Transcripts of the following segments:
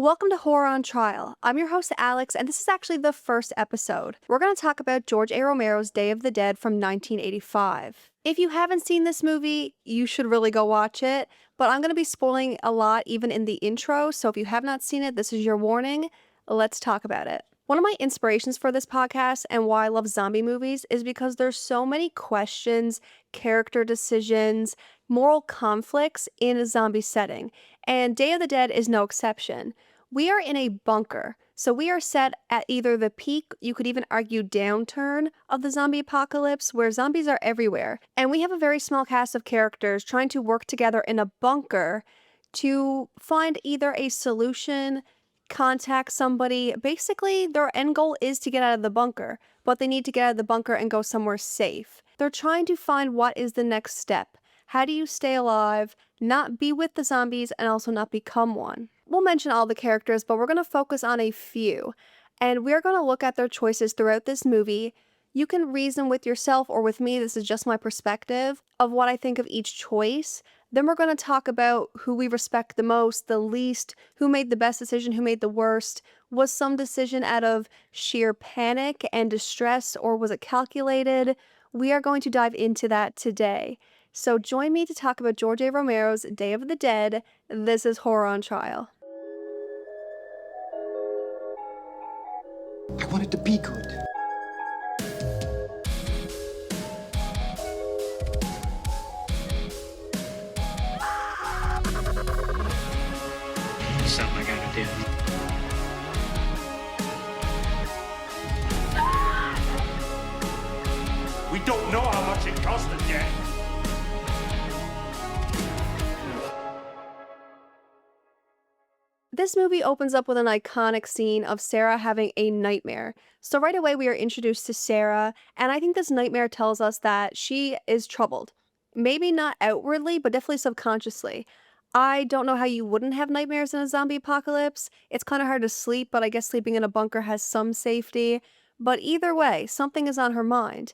Welcome to Horror on Trial. I'm your host, Alex, and this is actually the first episode. We're going to talk about George A. Romero's Day of the Dead from 1985. If you haven't seen this movie, you should really go watch it, but I'm going to be spoiling a lot even in the intro, so if you have not seen it, this is your warning. Let's talk about it. One of my inspirations for this podcast and why I love zombie movies is because there's so many questions, character decisions, moral conflicts in a zombie setting, and Day of the Dead is no exception. We are in a bunker, so we are set at either the peak, you could even argue downturn, of the zombie apocalypse, where zombies are everywhere, and we have a very small cast of characters trying to work together in a bunker to find either a solution, contact somebody. Basically, their end goal is to get out of the bunker, but they need to get out of the bunker and go somewhere safe. They're trying to find what is the next step. How do you stay alive, not be with the zombies, and also not become one? We'll mention all the characters, but we're going to focus on a few, and we're going to look at their choices throughout this movie. You can reason with yourself or with me, this is just my perspective, of what I think of each choice. Then we're going to talk about who we respect the most, the least, who made the best decision, who made the worst. Was some decision out of sheer panic and distress, or was it calculated? We are going to dive into that today. So join me to talk about George A. Romero's Day of the Dead. This is Horror on Trial. I want it to be good. Something I gotta do. We don't know how much it costed yet. This movie opens up with an iconic scene of Sarah having a nightmare. So right away we are introduced to Sarah, and I think this nightmare tells us that she is troubled. Maybe not outwardly, but definitely subconsciously. I don't know how you wouldn't have nightmares in a zombie apocalypse. It's kind of hard to sleep, but I guess sleeping in a bunker has some safety. But either way, something is on her mind.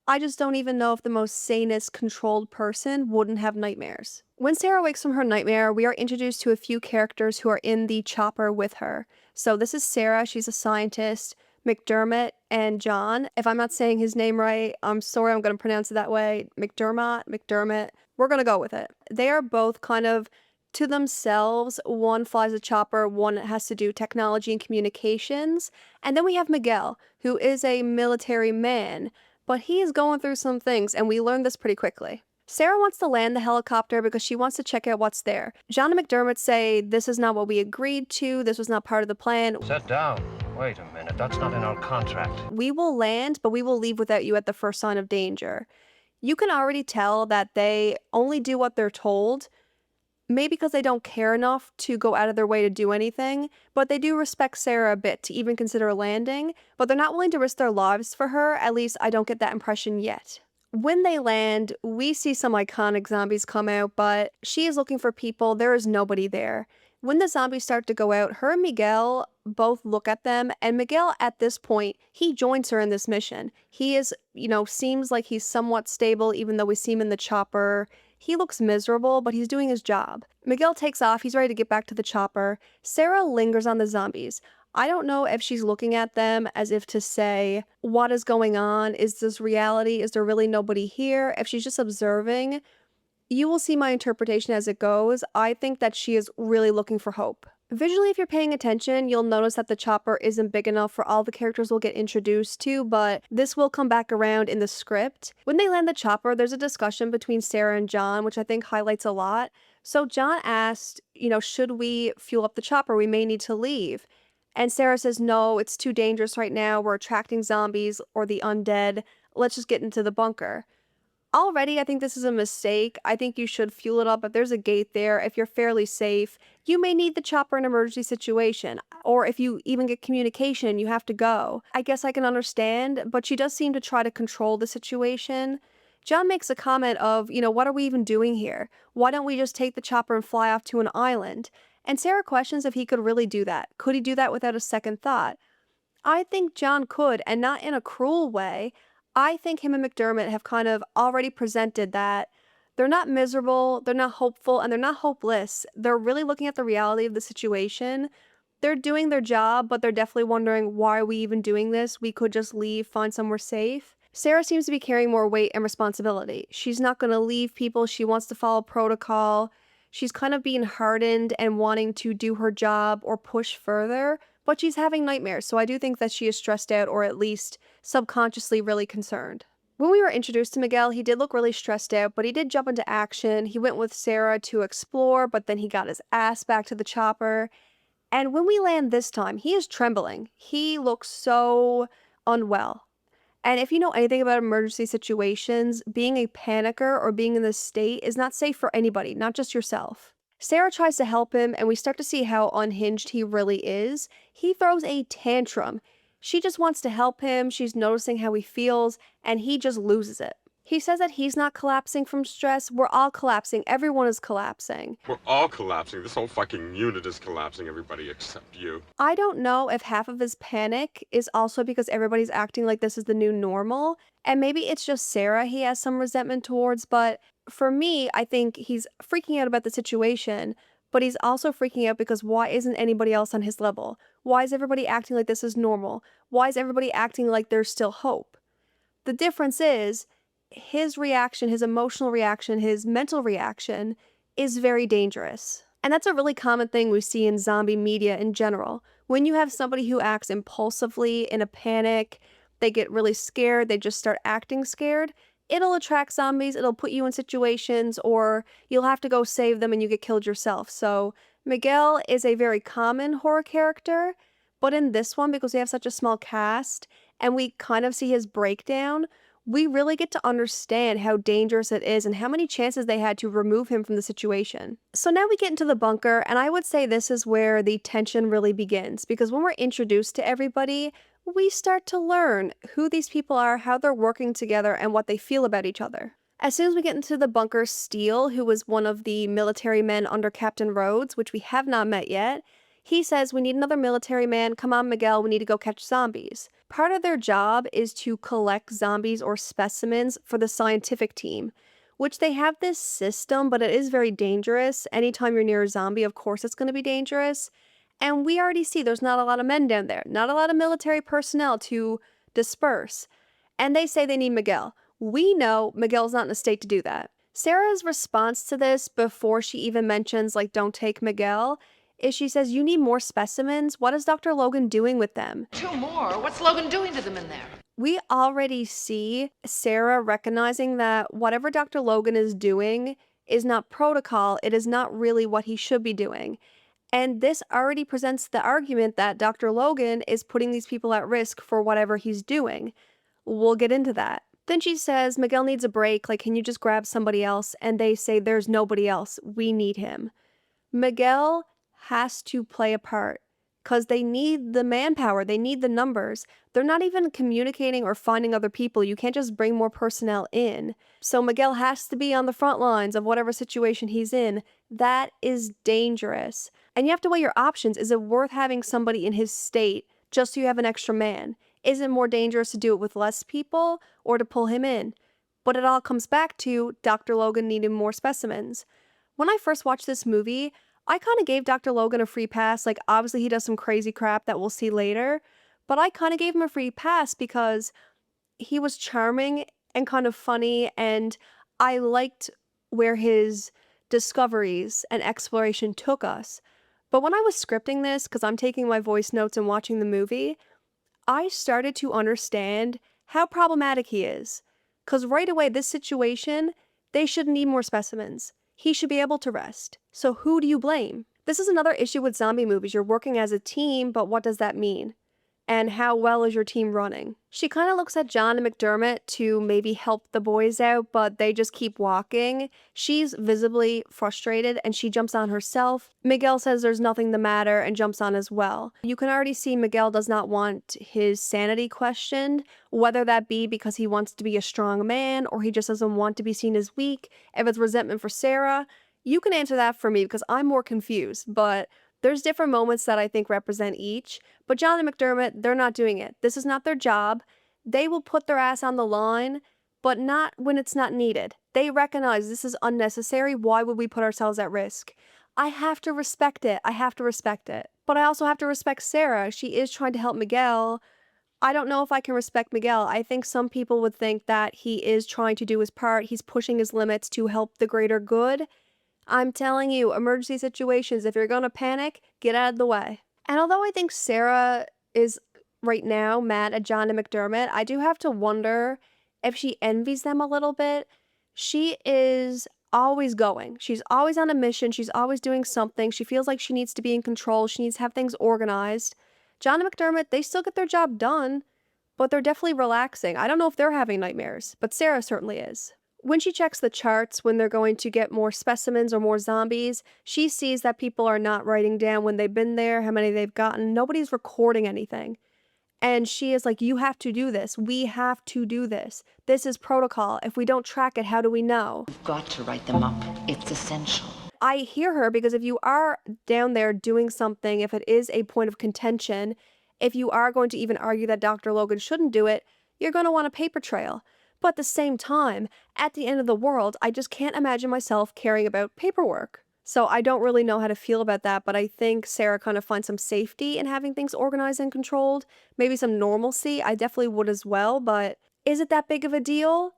I just don't even know if the most sanest, controlled person wouldn't have nightmares. When Sarah wakes from her nightmare, we are introduced to a few characters who are in the chopper with her. So this is Sarah, she's a scientist, McDermott, and John. If I'm not saying his name right, I'm sorry, I'm going to pronounce it that way. McDermott. We're going to go with it. They are both kind of to themselves. One flies a chopper, one has to do technology and communications. And then we have Miguel, who is a military man, but he is going through some things, and we learn this pretty quickly. Sarah wants to land the helicopter because she wants to check out what's there. John and McDermott say, this is not what we agreed to, this was not part of the plan. Sit down. Wait a minute, that's not in our contract. We will land, but we will leave without you at the first sign of danger. You can already tell that they only do what they're told, maybe because they don't care enough to go out of their way to do anything, but they do respect Sarah a bit to even consider landing, but they're not willing to risk their lives for her. At least I don't get that impression yet. When they land, we see some iconic zombies come out, but she is looking for people. There is nobody there. When the zombies start to go out, her and Miguel both look at them, and Miguel at this point, he joins her in this mission. He is, seems like he's somewhat stable, even though we see him in the chopper. He looks miserable, but he's doing his job. Miguel takes off, he's ready to get back to the chopper. Sarah lingers on the zombies. I don't know if she's looking at them as if to say, what is going on? Is this reality? Is there really nobody here? If she's just observing, you will see my interpretation as it goes. I think that she is really looking for hope. Visually, if you're paying attention, you'll notice that the chopper isn't big enough for all the characters we'll get introduced to, but this will come back around in the script. When they land the chopper, there's a discussion between Sarah and John, which I think highlights a lot. So John asked, should we fuel up the chopper? We may need to leave. And Sarah says, no, it's too dangerous right now. We're attracting zombies or the undead. Let's just get into the bunker. Already, I think this is a mistake. I think you should fuel it up. If there's a gate there, if you're fairly safe, you may need the chopper in an emergency situation. Or if you even get communication, you have to go. I guess I can understand, but she does seem to try to control the situation. John makes a comment of, what are we even doing here? Why don't we just take the chopper and fly off to an island? And Sarah questions if he could really do that. Could he do that without a second thought? I think John could, and not in a cruel way. I think him and McDermott have kind of already presented that they're not miserable, they're not hopeful, and they're not hopeless. They're really looking at the reality of the situation. They're doing their job, but they're definitely wondering, why are we even doing this? We could just leave, find somewhere safe. Sarah seems to be carrying more weight and responsibility. She's not going to leave people. She wants to follow protocol. She's kind of being hardened and wanting to do her job or push further, but she's having nightmares. So I do think that she is stressed out, or at least subconsciously really concerned. When we were introduced to Miguel, he did look really stressed out, but he did jump into action. He went with Sarah to explore, but then he got his ass back to the chopper. And when we land this time, he is trembling. He looks so unwell. And if you know anything about emergency situations, being a panicker or being in this state is not safe for anybody, not just yourself. Sarah tries to help him, and we start to see how unhinged he really is. He throws a tantrum. She just wants to help him, she's noticing how he feels, and he just loses it. He says that he's not collapsing from stress. We're all collapsing. Everyone is collapsing. We're all collapsing. This whole fucking unit is collapsing, everybody except you. I don't know if half of his panic is also because everybody's acting like this is the new normal, and maybe it's just Sarah he has some resentment towards, but for me, I think he's freaking out about the situation, but he's also freaking out because why isn't anybody else on his level? Why is everybody acting like this is normal? Why is everybody acting like there's still hope? The difference is, his reaction, his emotional reaction, his mental reaction is very dangerous. And that's a really common thing we see in zombie media in general. When you have somebody who acts impulsively in a panic, they get really scared, they just start acting scared, it'll attract zombies, it'll put you in situations, or you'll have to go save them and you get killed yourself. So Miguel is a very common horror character, but in this one, because we have such a small cast and we kind of see his breakdown, we really get to understand how dangerous it is and how many chances they had to remove him from the situation. So now we get into the bunker, and I would say this is where the tension really begins, because when we're introduced to everybody, we start to learn who these people are, how they're working together, and what they feel about each other. As soon as we get into the bunker, Steele, who was one of the military men under Captain Rhodes, which we have not met yet, he says, "We need another military man. Come on, Miguel, we need to go catch zombies." Part of their job is to collect zombies or specimens for the scientific team, which they have this system, but it is very dangerous. Anytime you're near a zombie, of course it's going to be dangerous. And we already see there's not a lot of men down there, not a lot of military personnel to disperse. And they say they need Miguel. We know Miguel's not in a state to do that. Sarah's response to this, before she even mentions, like, don't take Miguel, is she says, "You need more specimens? What is Dr. Logan doing with them?" 2 more? What's Logan doing to them in there? We already see Sarah recognizing that whatever Dr. Logan is doing is not protocol. It is not really what he should be doing. And this already presents the argument that Dr. Logan is putting these people at risk for whatever he's doing. We'll get into that. Then she says, "Miguel needs a break. Like, can you just grab somebody else?" And they say, "There's nobody else. We need him." Miguel has to play a part because they need the manpower, they need the numbers. They're not even communicating or finding other people. You can't just bring more personnel in. So Miguel has to be on the front lines of whatever situation he's in. That is dangerous. And you have to weigh your options. Is it worth having somebody in his state just so you have an extra man? Is it more dangerous to do it with less people or to pull him in? But it all comes back to Dr. Logan needing more specimens. When I first watched this movie, I kind of gave Dr. Logan a free pass. Like, obviously he does some crazy crap that we'll see later, but I kind of gave him a free pass because he was charming and kind of funny, and I liked where his discoveries and exploration took us. But when I was scripting this, because I'm taking my voice notes and watching the movie, I started to understand how problematic he is. Because right away, this situation, they should need more specimens. He should be able to rest. So who do you blame? This is another issue with zombie movies. You're working as a team, but what does that mean? And how well is your team running? She kind of looks at John and McDermott to maybe help the boys out, but they just keep walking. She's visibly frustrated and she jumps on herself. Miguel says there's nothing the matter and jumps on as well. You can already see Miguel does not want his sanity questioned, whether that be because he wants to be a strong man or he just doesn't want to be seen as weak. If it's resentment for Sarah, you can answer that for me because I'm more confused, but there's different moments that I think represent each, but John and McDermott, they're not doing it. This is not their job. They will put their ass on the line, but not when it's not needed. They recognize this is unnecessary. Why would we put ourselves at risk? I have to respect it. I have to respect it. But I also have to respect Sarah. She is trying to help Miguel. I don't know if I can respect Miguel. I think some people would think that he is trying to do his part. He's pushing his limits to help the greater good. I'm telling you, emergency situations, if you're gonna panic, get out of the way. And although I think Sarah is right now mad at John and McDermott, I do have to wonder if she envies them a little bit. She is always going. She's always on a mission. She's always doing something. She feels like she needs to be in control. She needs to have things organized. John and McDermott, they still get their job done, but they're definitely relaxing. I don't know if they're having nightmares, but Sarah certainly is. When she checks the charts when they're going to get more specimens or more zombies, she sees that people are not writing down when they've been there, how many they've gotten. Nobody's recording anything. And she is like, you have to do this. We have to do this. This is protocol. If we don't track it, how do we know? You've got to write them up. It's essential. I hear her, because if you are down there doing something, if it is a point of contention, if you are going to even argue that Dr. Logan shouldn't do it, you're going to want a paper trail. But at the same time, at the end of the world, I just can't imagine myself caring about paperwork. So I don't really know how to feel about that, but I think Sarah kind of finds some safety in having things organized and controlled. Maybe some normalcy. I definitely would as well, but is it that big of a deal?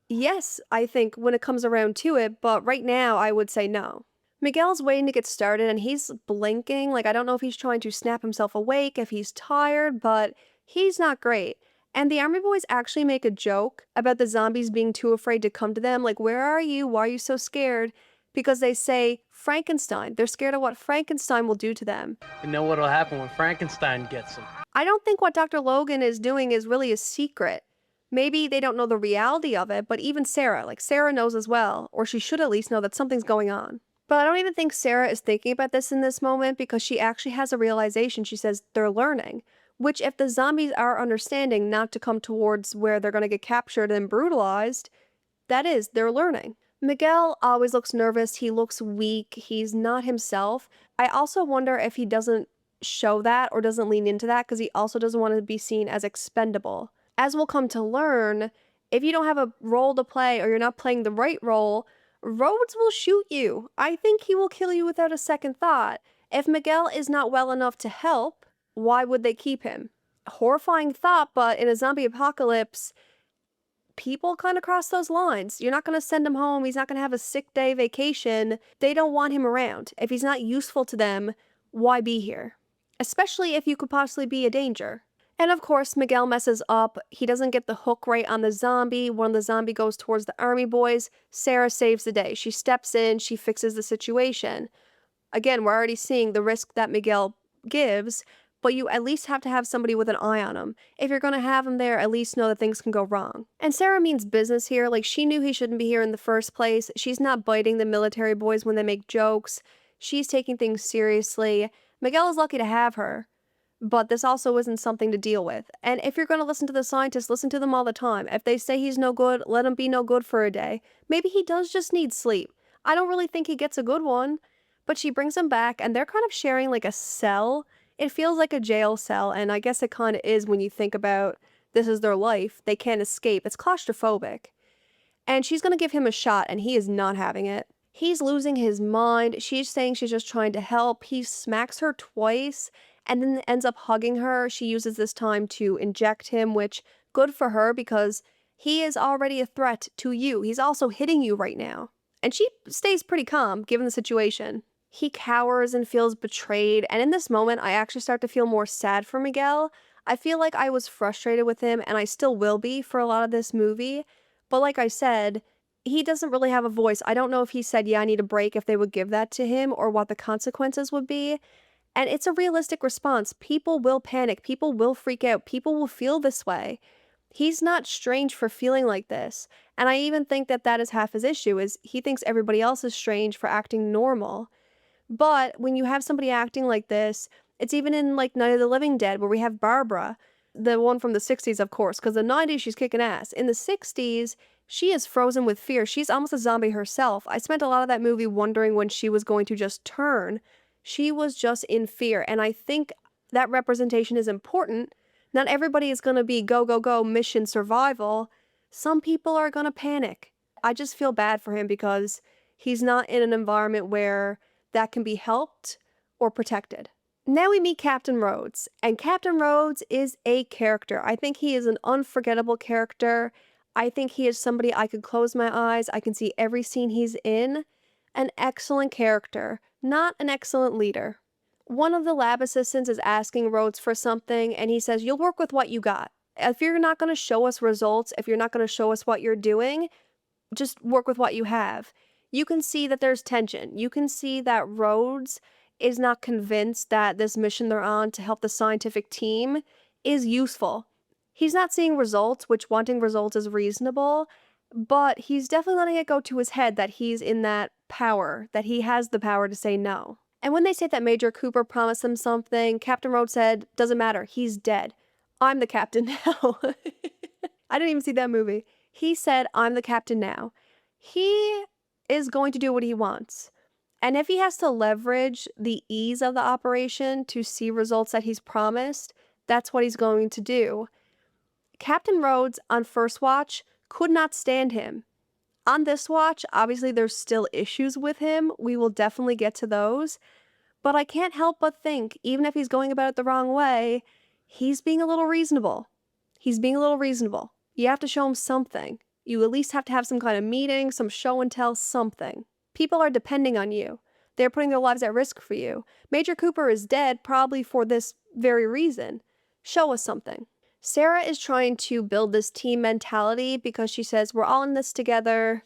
Yes, I think when it comes around to it, but right now I would say no. Miguel's waiting to get started and he's blinking. Like, I don't know if he's trying to snap himself awake, if he's tired, but he's not great. And the army boys actually make a joke about the zombies being too afraid to come to them. Like, where are you? Why are you so scared? Because they say Frankenstein. They're scared of what Frankenstein will do to them. You know what'll happen when Frankenstein gets them. I don't think what Dr. Logan is doing is really a secret. Maybe they don't know the reality of it, but even Sarah, like Sarah knows as well, or she should at least know that something's going on. But I don't even think Sarah is thinking about this in this moment, because she actually has a realization. She says they're learning, which if the zombies are understanding not to come towards where they're going to get captured and brutalized, that is, they're learning. Miguel always looks nervous. He looks weak. He's not himself. I also wonder if he doesn't show that or doesn't lean into that because he also doesn't want to be seen as expendable. As we'll come to learn, if you don't have a role to play or you're not playing the right role, Rhodes will shoot you. I think he will kill you without a second thought. If Miguel is not well enough to help, why would they keep him? Horrifying thought, but in a zombie apocalypse, people kind of cross those lines. You're not going to send him home. He's not going to have a sick day vacation. They don't want him around. If he's not useful to them, why be here? Especially if you could possibly be a danger. And of course, Miguel messes up. He doesn't get the hook right on the zombie. When the zombie goes towards the army boys, Sarah saves the day. She steps in, she fixes the situation. Again, we're already seeing the risk that Miguel gives, but you at least have to have somebody with an eye on him. If you're going to have him there, at least know that things can go wrong. And Sarah means business here. Like, she knew he shouldn't be here in the first place. She's not biting the military boys when they make jokes. She's taking things seriously. Miguel is lucky to have her, but this also isn't something to deal with. And if you're going to listen to the scientists, listen to them all the time. If they say he's no good, let him be no good for a day. Maybe he does just need sleep. I don't really think he gets a good one, but she brings him back and they're kind of sharing like a cell. It feels like a jail cell, and I guess it kind of is when you think about this is their life. They can't escape. It's claustrophobic. And she's going to give him a shot, and he is not having it. He's losing his mind. She's saying she's just trying to help. He smacks her twice and then ends up hugging her. She uses this time to inject him, which good for her because he is already a threat to you. He's also hitting you right now. And she stays pretty calm given the situation. He cowers and feels betrayed, and in this moment, I actually start to feel more sad for Miguel. I feel like I was frustrated with him, and I still will be for a lot of this movie, but like I said, he doesn't really have a voice. I don't know if he said, yeah, I need a break, if they would give that to him, or what the consequences would be, and it's a realistic response. People will panic, people will freak out, people will feel this way. He's not strange for feeling like this, and I even think that that is half his issue, is he thinks everybody else is strange for acting normal. But when you have somebody acting like this, it's even in like Night of the Living Dead where we have Barbara, the one from the 60s, of course, because the 90s she's kicking ass. In the 60s, she is frozen with fear. She's almost a zombie herself. I spent a lot of that movie wondering when she was going to just turn. She was just in fear, and I think that representation is important. Not everybody is going to be go, go, go, mission survival. Some people are going to panic. I just feel bad for him because he's not in an environment where that can be helped or protected. Now we meet Captain Rhodes, and Captain Rhodes is a character. I think he is an unforgettable character. I think he is somebody I could close my eyes, I can see every scene he's in. An excellent character, not an excellent leader. One of the lab assistants is asking Rhodes for something, and he says, "You'll work with what you got. If you're not going to show us results, if you're not going to show us what you're doing, just work with what you have." You can see that there's tension. You can see that Rhodes is not convinced that this mission they're on to help the scientific team is useful. He's not seeing results, which wanting results is reasonable, but he's definitely letting it go to his head that he's in that power, that he has the power to say no. And when they say that Major Cooper promised them something, Captain Rhodes said, "Doesn't matter, he's dead. I'm the captain now." I didn't even see that movie. He said, "I'm the captain now." He is going to do what he wants. And if he has to leverage the ease of the operation to see results that he's promised, that's what he's going to do. Captain Rhodes on first watch could not stand him. On this watch, obviously there's still issues with him. We will definitely get to those. But I can't help but think, even if he's going about it the wrong way, he's being a little reasonable. He's being a little reasonable. You have to show him something. You at least have to have some kind of meeting, some show and tell, something. People are depending on you. They're putting their lives at risk for you. Major Cooper is dead probably for this very reason. Show us something. Sarah is trying to build this team mentality because she says, "We're all in this together."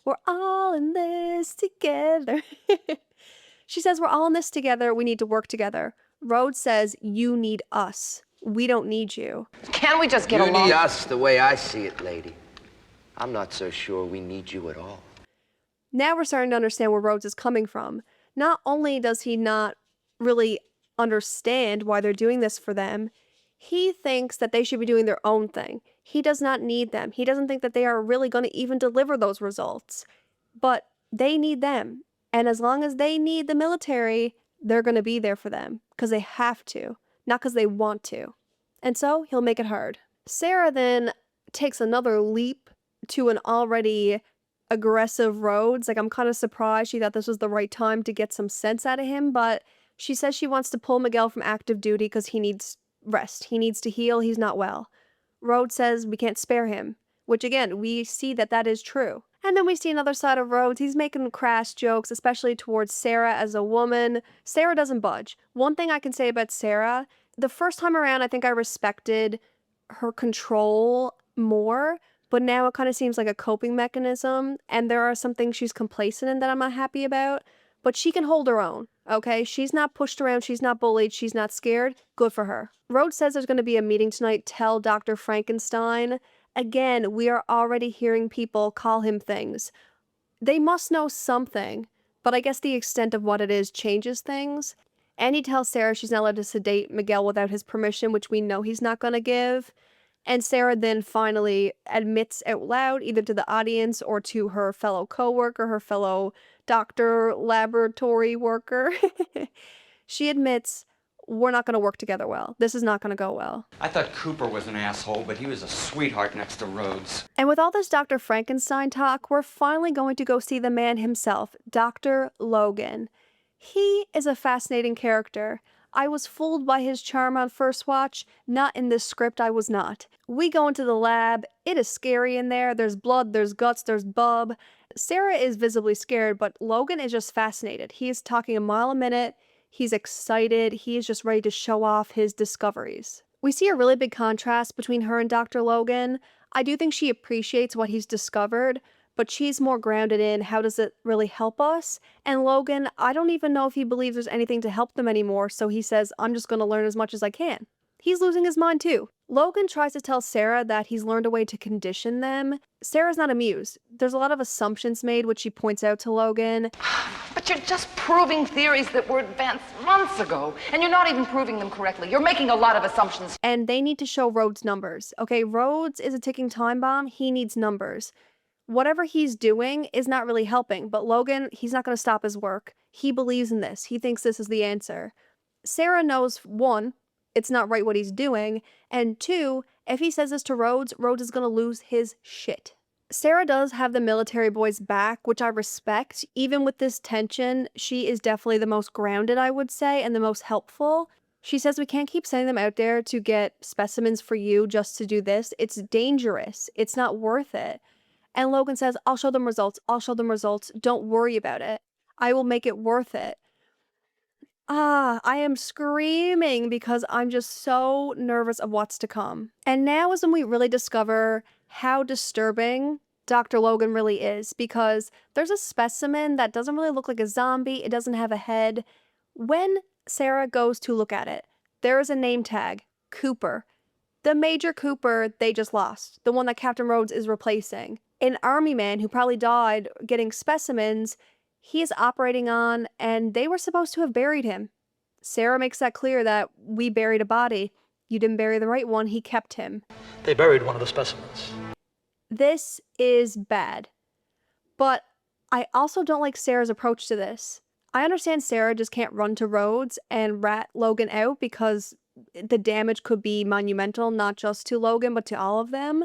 We're all in this together. She says, "We're all in this together. We need to work together." Rhodes says, "You need us. We don't need you." Can't we just get You along? need us the way I see it, lady. I'm not so sure we need you at all. Now we're starting to understand where Rhodes is coming from. Not only does he not really understand why they're doing this for them, he thinks that they should be doing their own thing. He does not need them. He doesn't think that they are really going to even deliver those results. But they need them. And as long as they need the military, they're going to be there for them because they have to, not because they want to. And so he'll make it hard. Sarah then takes another leap to an already aggressive Rhodes. Like, I'm kind of surprised she thought this was the right time to get some sense out of him, but she says she wants to pull Miguel from active duty because he needs rest. He needs to heal. He's not well. Rhodes says we can't spare him, which again, we see that that is true. And then we see another side of Rhodes. He's making crass jokes, especially towards Sarah as a woman. Sarah doesn't budge. One thing I can say about Sarah, the first time around, I think I respected her control more, but now it kind of seems like a coping mechanism, and there are some things she's complacent in that I'm not happy about, but she can hold her own, okay? She's not pushed around, she's not bullied, she's not scared. Good for her. Rhodes says there's going to be a meeting tonight, tell Dr. Frankenstein. Again, we are already hearing people call him things. They must know something, but I guess the extent of what it is changes things. And he tells Sarah she's not allowed to sedate Miguel without his permission, which we know he's not going to give. And Sarah then finally admits out loud, either to the audience or to her fellow coworker, her fellow doctor, laboratory worker. She admits, we're not going to work together well. This is not going to go well. I thought Cooper was an asshole, but he was a sweetheart next to Rhodes. And with all this Dr. Frankenstein talk, we're finally going to go see the man himself, Dr. Logan. He is a fascinating character. I was fooled by his charm on first watch. Not in this script, I was not. We go into the lab. It is scary in there. There's blood, there's guts, there's bub. Sarah is visibly scared, but Logan is just fascinated. He is talking a mile a minute. He's excited. He is just ready to show off his discoveries. We see a really big contrast between her and Dr. Logan. I do think she appreciates what he's discovered, but she's more grounded in how does it really help us? And Logan, I don't even know if he believes there's anything to help them anymore, so he says, I'm just going to learn as much as I can. He's losing his mind too. Logan tries to tell Sarah that he's learned a way to condition them. Sarah's not amused. There's a lot of assumptions made, which she points out to Logan. But you're just proving theories that were advanced months ago, and you're not even proving them correctly. You're making a lot of assumptions. And they need to show Rhodes numbers. Okay, Rhodes is a ticking time bomb. He needs numbers. Whatever he's doing is not really helping, but Logan, he's not going to stop his work. He believes in this. He thinks this is the answer. Sarah knows, one, it's not right what he's doing, and two, if he says this to Rhodes, Rhodes is going to lose his shit. Sarah does have the military boys back, which I respect. Even with this tension, she is definitely the most grounded, I would say, and the most helpful. She says we can't keep sending them out there to get specimens for you just to do this. It's dangerous. It's not worth it. And Logan says, I'll show them results. I'll show them results. Don't worry about it. I will make it worth it. I am screaming because I'm just so nervous of what's to come. And now is when we really discover how disturbing Dr. Logan really is, because there's a specimen that doesn't really look like a zombie. It doesn't have a head. When Sarah goes to look at it, there is a name tag, Cooper. The Major Cooper they just lost, the one that Captain Rhodes is replacing. An army man who probably died getting specimens he is operating on, and they were supposed to have buried him. Sarah makes that clear that we buried a body. You didn't bury the right one, he kept him. They buried one of the specimens. This is bad. But I also don't like Sarah's approach to this. I understand Sarah just can't run to Rhodes and rat Logan out because the damage could be monumental, not just to Logan, but to all of them.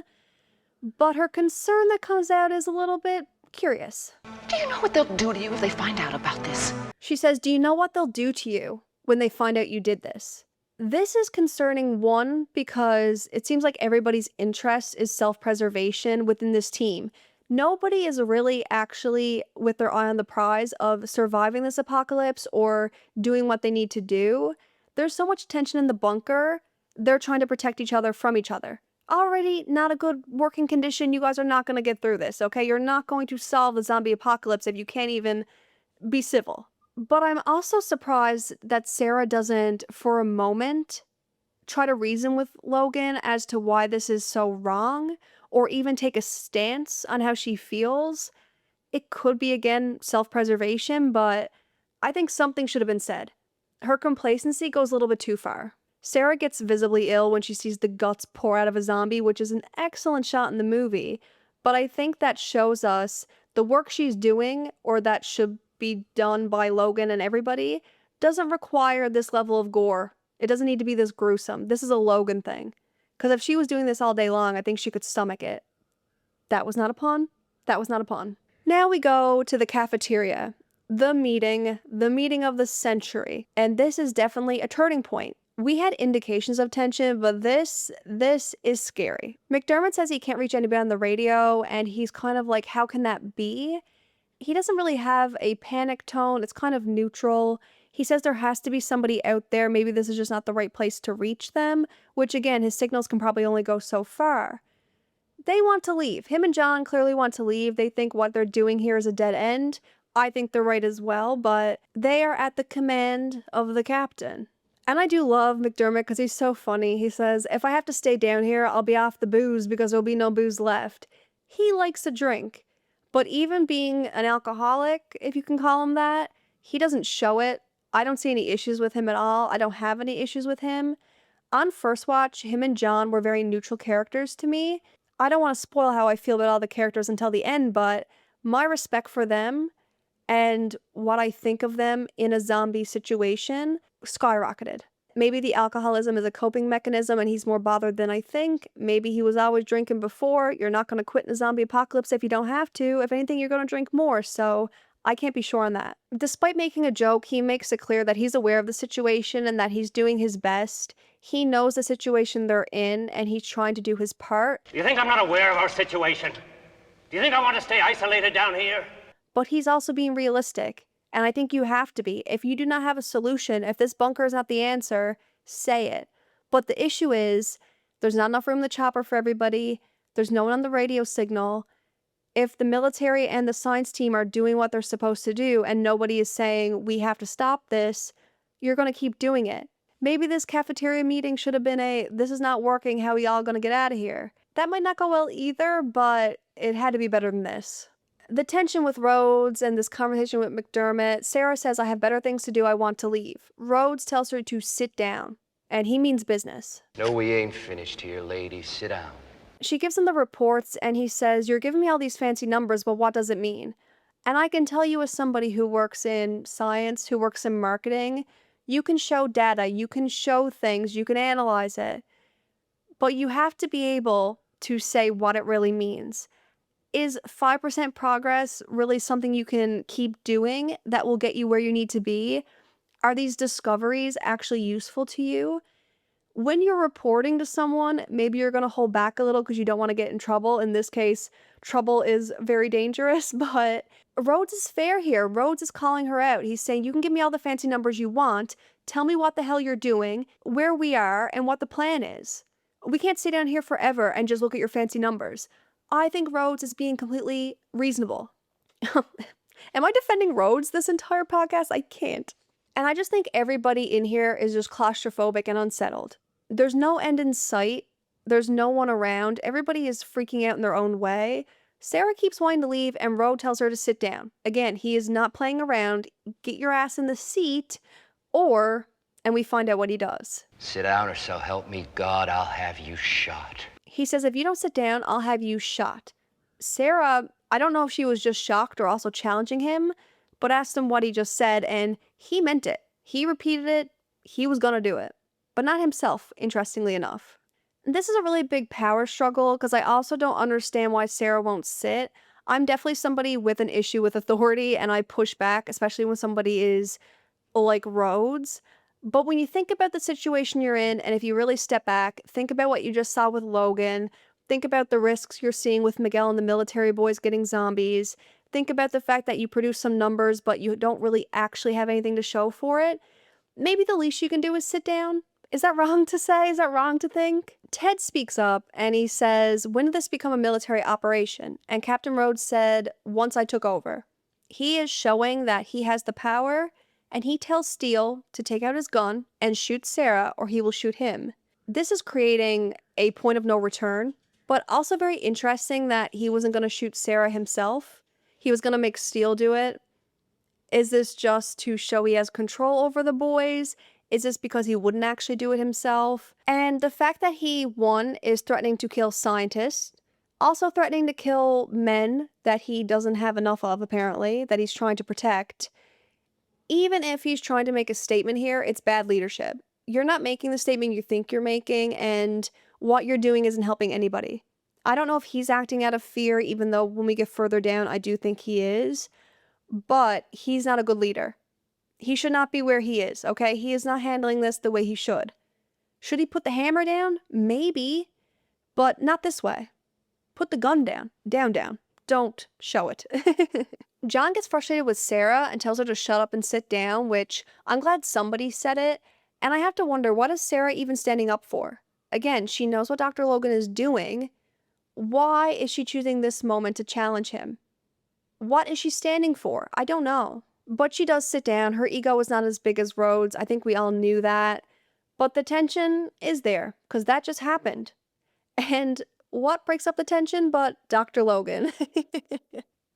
But her concern that comes out is a little bit curious. Do you know what they'll do to you if they find out about this? She says, do you know what they'll do to you when they find out you did this? This is concerning, one, because it seems like everybody's interest is self-preservation within this team. Nobody is really actually with their eye on the prize of surviving this apocalypse or doing what they need to do. There's so much tension in the bunker, they're trying to protect each other from each other. Already not a good working condition. You guys are not going to get through this, okay? You're not going to solve the zombie apocalypse if you can't even be civil. But I'm also surprised that Sarah doesn't, for a moment, try to reason with Logan as to why this is so wrong, or even take a stance on how she feels. It could be, again, self-preservation, but I think something should have been said. Her complacency goes a little bit too far. Sarah gets visibly ill when she sees the guts pour out of a zombie, which is an excellent shot in the movie, but I think that shows us the work she's doing, or that should be done by Logan and everybody, doesn't require this level of gore. It doesn't need to be this gruesome. This is a Logan thing. Because if she was doing this all day long, I think she could stomach it. That was not a pun. That was not a pun. Now we go to the cafeteria. The meeting of the century. And this is definitely a turning point. We had indications of tension, but this is scary. McDermott says he can't reach anybody on the radio, and he's kind of like, how can that be? He doesn't really have a panic tone. It's kind of neutral. He says there has to be somebody out there. Maybe this is just not the right place to reach them, which again, his signals can probably only go so far. They want to leave. Him and John clearly want to leave. They think what they're doing here is a dead end. I think they're right as well, but they are at the command of the captain. And I do love McDermott because he's so funny. He says, if I have to stay down here, I'll be off the booze because there'll be no booze left. He likes a drink. But even being an alcoholic, if you can call him that, he doesn't show it. I don't see any issues with him at all. I don't have any issues with him. On first watch, him and John were very neutral characters to me. I don't want to spoil how I feel about all the characters until the end, but my respect for them and what I think of them in a zombie situation skyrocketed. Maybe the alcoholism is a coping mechanism and he's more bothered than I think. Maybe he was always drinking before. You're not going to quit in a zombie apocalypse if you don't have to. If anything, you're going to drink more, so I can't be sure on that. Despite making a joke, he makes it clear that he's aware of the situation and that he's doing his best. He knows the situation they're in and he's trying to do his part. Do you think I'm not aware of our situation? Do you think I want to stay isolated down here? But he's also being realistic. And I think you have to be. If you do not have a solution, if this bunker is not the answer, say it. But the issue is, there's not enough room in the chopper for everybody. There's no one on the radio signal. If the military and the science team are doing what they're supposed to do and nobody is saying, we have to stop this, you're going to keep doing it. Maybe this cafeteria meeting should have been this is not working, how are we all going to get out of here? That might not go well either, but it had to be better than this. The tension with Rhodes and this conversation with McDermott, Sarah says, I have better things to do, I want to leave. Rhodes tells her to sit down, and he means business. No, we ain't finished here, lady. Sit down. She gives him the reports, and he says, you're giving me all these fancy numbers, but what does it mean? And I can tell you as somebody who works in science, who works in marketing, you can show data, you can show things, you can analyze it, but you have to be able to say what it really means. Is 5% progress really something you can keep doing that will get you where you need to be? Are these discoveries actually useful to you? When you're reporting to someone, maybe you're going to hold back a little because you don't want to get in trouble. In this case, trouble is very dangerous, but Rhodes is fair here. Rhodes is calling her out. He's saying, you can give me all the fancy numbers you want. Tell me what the hell you're doing, where we are, and what the plan is. We can't stay down here forever and just look at your fancy numbers. I think Rhodes is being completely reasonable. Am I defending Rhodes this entire podcast? I can't. And I just think everybody in here is just claustrophobic and unsettled. There's no end in sight. There's no one around. Everybody is freaking out in their own way. Sarah keeps wanting to leave and Rhodes tells her to sit down. Again, he is not playing around. Get your ass in the seat and we find out what he does. Sit down or so help me God, I'll have you shot. He says, if you don't sit down, I'll have you shot. Sarah, I don't know if she was just shocked or also challenging him, but asked him what he just said, and he meant it. He repeated it. He was gonna do it. But not himself, interestingly enough. This is a really big power struggle, because I also don't understand why Sarah won't sit. I'm definitely somebody with an issue with authority, and I push back, especially when somebody is like Rhodes. But when you think about the situation you're in, and if you really step back, think about what you just saw with Logan, think about the risks you're seeing with Miguel and the military boys getting zombies, think about the fact that you produce some numbers, but you don't really actually have anything to show for it, maybe the least you can do is sit down. Is that wrong to say? Is that wrong to think? Ted speaks up and he says, when did this become a military operation? And Captain Rhodes said, once I took over. He is showing that he has the power, and he tells Steele to take out his gun and shoot Sarah or he will shoot him. This is creating a point of no return, but also very interesting that he wasn't going to shoot Sarah himself. He was going to make Steele do it. Is this just to show he has control over the boys? Is this because he wouldn't actually do it himself? And the fact that he, one, is threatening to kill scientists, also threatening to kill men that he doesn't have enough of, apparently, that he's trying to protect. Even if he's trying to make a statement here, it's bad leadership. You're not making the statement you think you're making, and what you're doing isn't helping anybody. I don't know if he's acting out of fear, even though when we get further down, I do think he is. But he's not a good leader. He should not be where he is, okay? He is not handling this the way he should. Should he put the hammer down? Maybe. But not this way. Put the gun down. Down. Don't show it. John gets frustrated with Sarah and tells her to shut up and sit down, which I'm glad somebody said it. And I have to wonder, what is Sarah even standing up for? Again, she knows what Dr. Logan is doing. Why is she choosing this moment to challenge him? What is she standing for? I don't know. But she does sit down. Her ego is not as big as Rhodes. I think we all knew that. But the tension is there, because that just happened. And what breaks up the tension but Dr. Logan?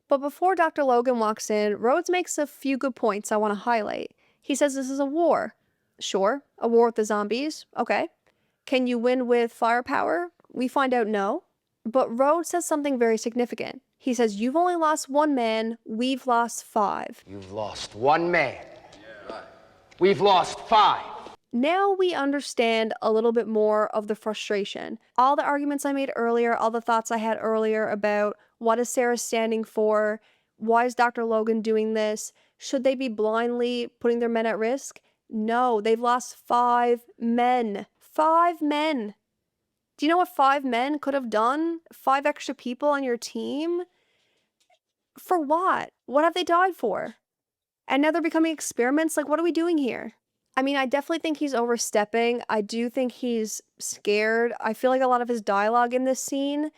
But before Dr. Logan walks in, Rhodes makes a few good points I want to highlight. He says this is a war. Sure, a war with the zombies. Okay. Can you win with firepower? We find out no. But Rhodes says something very significant. He says, you've only lost one man, we've lost 5. You've lost one man. Yeah, right. We've lost 5. Now we understand a little bit more of the frustration. All the arguments I made earlier, all the thoughts I had earlier about what is Sarah standing for, why is Dr. Logan doing this, should they be blindly putting their men at risk? No, they've lost 5 men. 5 men. Do you know what 5 men could have done? 5 extra people on your team? For what? What have they died for? And now they're becoming experiments? Like, what are we doing here? I mean, I definitely think he's overstepping. I do think he's scared. I feel like a lot of his dialogue in this scene,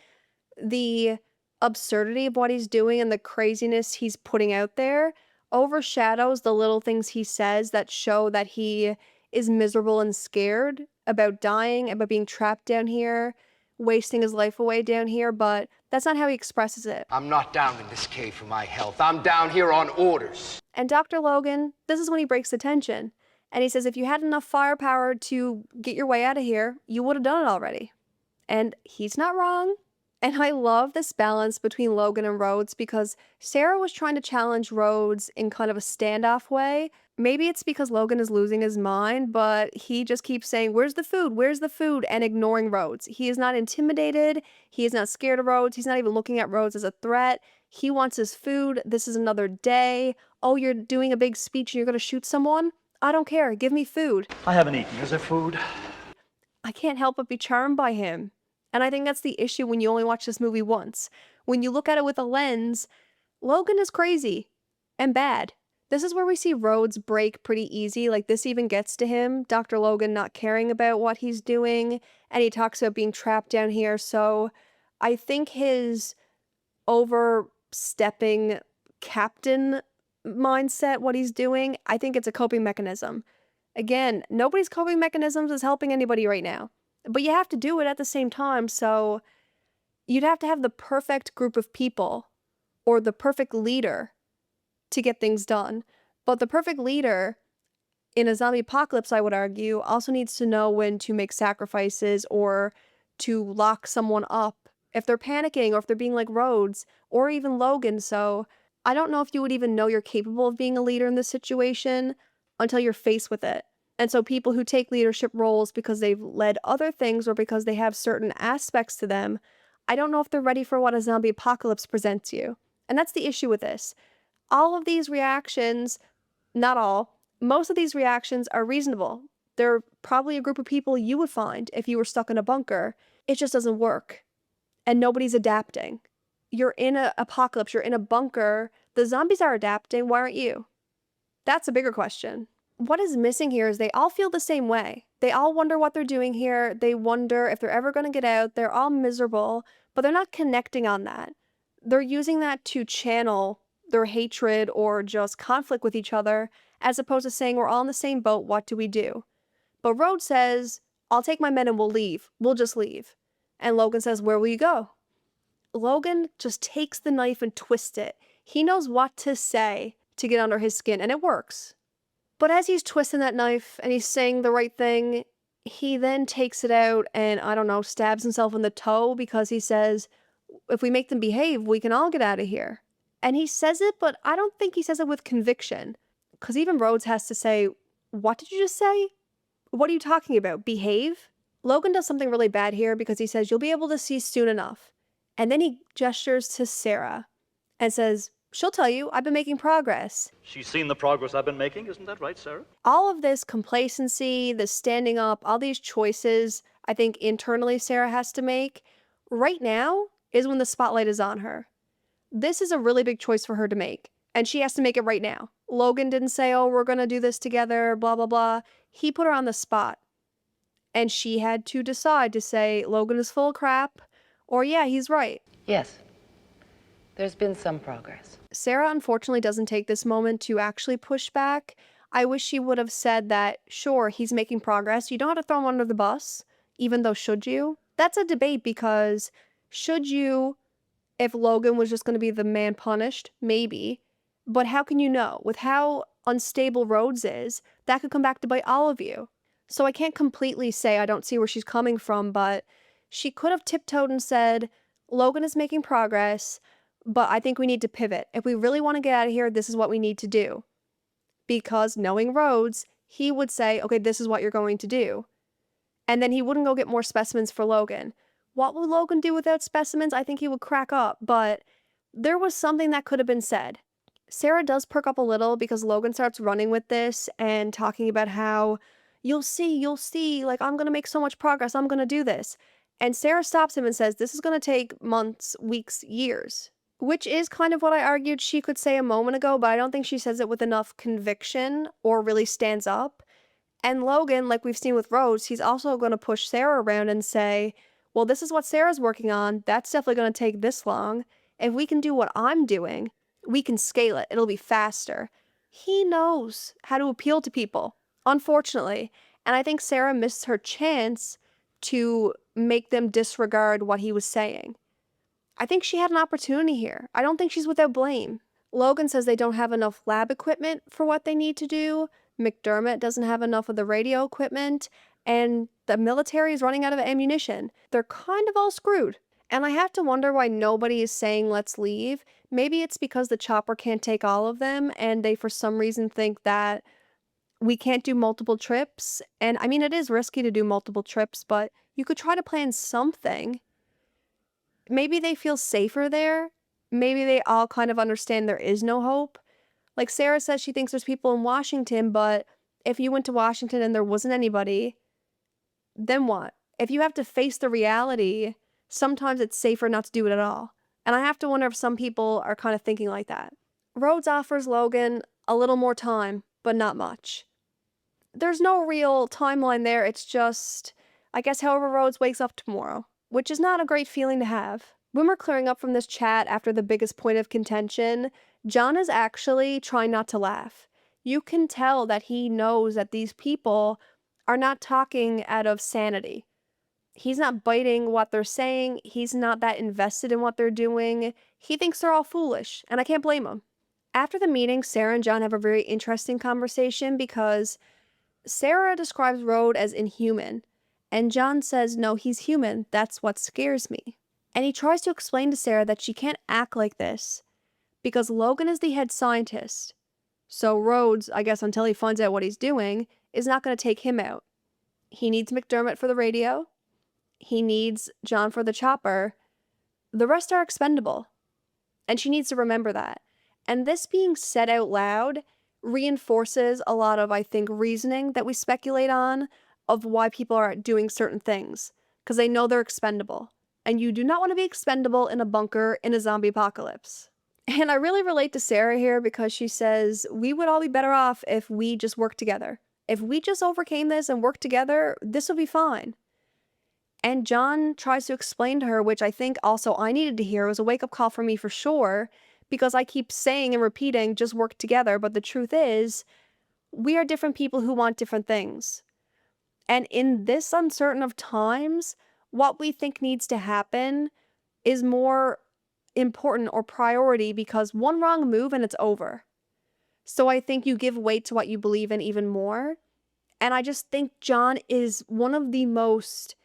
the absurdity of what he's doing and the craziness he's putting out there overshadows the little things he says that show that he is miserable and scared about dying, about being trapped down here, wasting his life away down here, but that's not how he expresses it. I'm not down in this cave for my health. I'm down here on orders. And Dr. Logan, this is when he breaks the tension. And he says, if you had enough firepower to get your way out of here, you would have done it already. And he's not wrong. And I love this balance between Logan and Rhodes, because Sarah was trying to challenge Rhodes in kind of a standoff way, Maybe it's because Logan is losing his mind, but he just keeps saying, "Where's the food? Where's the food?" and ignoring Rhodes. He is not intimidated. He is not scared of Rhodes. He's not even looking at Rhodes as a threat. He wants his food. This is another day. Oh, you're doing a big speech and you're going to shoot someone? I don't care. Give me food. I haven't eaten. Is there food? I can't help but be charmed by him. And I think that's the issue when you only watch this movie once. When you look at it with a lens, Logan is crazy and bad. This is where we see Rhodes break pretty easy. Like, this even gets to him. Dr. Logan not caring about what he's doing. And he talks about being trapped down here. So I think his overstepping captain mindset, what he's doing, I think it's a coping mechanism. Again, nobody's coping mechanisms is helping anybody right now. But you have to do it at the same time. So you'd have to have the perfect group of people or the perfect leader to get things done. But the perfect leader in a zombie apocalypse, I would argue, also needs to know when to make sacrifices or to lock someone up if they're panicking or if they're being like Rhodes or even Logan. So I don't know if you would even know you're capable of being a leader in this situation until you're faced with it. And so people who take leadership roles because they've led other things or because they have certain aspects to them, I don't know if they're ready for what a zombie apocalypse presents you. And that's the issue with this. All of these reactions, not all, most of these reactions are reasonable. They're probably a group of people you would find if you were stuck in a bunker. It just doesn't work. And nobody's adapting. You're in an apocalypse, you're in a bunker. The zombies are adapting. Why aren't you? That's a bigger question. What is missing here is they all feel the same way. They all wonder what they're doing here. They wonder if they're ever going to get out. They're all miserable, but they're not connecting on that. They're using that to channel their hatred or just conflict with each other, as opposed to saying, we're all in the same boat, what do we do? But Rhodes says, I'll take my men and we'll leave. We'll just leave. And Logan says, where will you go? Logan just takes the knife and twists it. He knows what to say to get under his skin, and it works. But as he's twisting that knife and he's saying the right thing, he then takes it out and, I don't know, stabs himself in the toe because he says, if we make them behave, we can all get out of here. And he says it, but I don't think he says it with conviction. Because even Rhodes has to say, what did you just say? What are you talking about? Behave? Logan does something really bad here because he says, you'll be able to see soon enough. And then he gestures to Sarah and says, she'll tell you, I've been making progress. She's seen the progress I've been making, isn't that right, Sarah? All of this complacency, this standing up, all these choices I think internally Sarah has to make right now is when the spotlight is on her. This is a really big choice for her to make, and she has to make it right now. Logan didn't say, oh, we're going to do this together, blah, blah, blah. He put her on the spot, and she had to decide to say, Logan is full of crap, or yeah, he's right. Yes. There's been some progress. Sarah unfortunately doesn't take this moment to actually push back. I wish she would have said that, sure, he's making progress. You don't have to throw him under the bus, even though should you? That's a debate because should you, if Logan was just going to be the man punished? Maybe. But how can you know? With how unstable Rhodes is, that could come back to bite all of you. So I can't completely say I don't see where she's coming from, but she could have tiptoed and said, Logan is making progress, but I think we need to pivot. If we really want to get out of here, this is what we need to do. Because knowing Rhodes, he would say, okay, this is what you're going to do. And then he wouldn't go get more specimens for Logan. What would Logan do without specimens? I think he would crack up, but there was something that could have been said. Sarah does perk up a little because Logan starts running with this and talking about how you'll see, like, I'm going to make so much progress, I'm going to do this. And Sarah stops him and says, this is going to take months, weeks, years. Which is kind of what I argued she could say a moment ago, but I don't think she says it with enough conviction or really stands up. And Logan, like we've seen with Rhodes, he's also going to push Sarah around and say, well, this is what Sarah's working on. That's definitely going to take this long. If we can do what I'm doing, we can scale it. It'll be faster. He knows how to appeal to people, unfortunately. And I think Sarah missed her chance to make them disregard what he was saying. I think she had an opportunity here. I don't think she's without blame. Logan says they don't have enough lab equipment for what they need to do. McDermott doesn't have enough of the radio equipment. And the military is running out of ammunition. They're kind of all screwed. And I have to wonder why nobody is saying let's leave. Maybe it's because the chopper can't take all of them and they for some reason think that We can't do multiple trips. And I mean, it is risky to do multiple trips, but you could try to plan something. Maybe they feel safer there. Maybe they all kind of understand there is no hope. Like Sarah says she thinks there's people in Washington, but if you went to Washington and there wasn't anybody, then what? If you have to face the reality, sometimes it's safer not to do it at all. And I have to wonder if some people are kind of thinking like that. Rhodes offers Logan a little more time, but not much. There's no real timeline there. It's just, I guess, however Rhodes wakes up tomorrow, which is not a great feeling to have. When we're clearing up from this chat after the biggest point of contention, John is actually trying not to laugh. You can tell that he knows that these people are not talking out of sanity. He's not biting what they're saying. He's not that invested in what they're doing. He thinks they're all foolish, and I can't blame him. After the meeting, Sarah and John have a very interesting conversation because Sarah describes Rhodes as inhuman, and John says, no, he's human. That's what scares me. And he tries to explain to Sarah that she can't act like this because Logan is the head scientist. So Rhodes, I guess until he finds out what he's doing, is not going to take him out. He needs McDermott for the radio. He needs John for the chopper. The rest are expendable. And she needs to remember that. And this being said out loud reinforces a lot of, I think, reasoning that we speculate on of why people are doing certain things. Because they know they're expendable. And you do not want to be expendable in a bunker in a zombie apocalypse. And I really relate to Sarah here because she says, we would all be better off if we just worked together. If we just overcame this and worked together, this would be fine. And John tries to explain to her, which I think also I needed to hear. It was a wake-up call for me for sure, because I keep saying and repeating, just work together. But the truth is, we are different people who want different things. And in this uncertain of times, what we think needs to happen is more important or priority because one wrong move and it's over. So I think you give weight to what you believe in even more. And I just think John is one of the most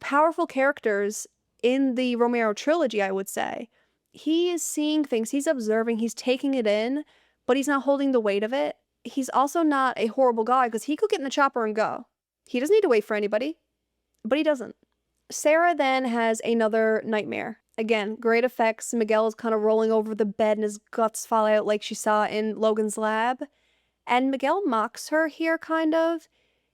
powerful characters in the Romero trilogy, I would say. He is seeing things, he's observing, he's taking it in, but he's not holding the weight of it. He's also not a horrible guy because he could get in the chopper and go. He doesn't need to wait for anybody, but he doesn't. Sarah then has another nightmare. Again, great effects. Miguel is kind of rolling over the bed and his guts fall out like she saw in Logan's lab. And Miguel mocks her here, kind of.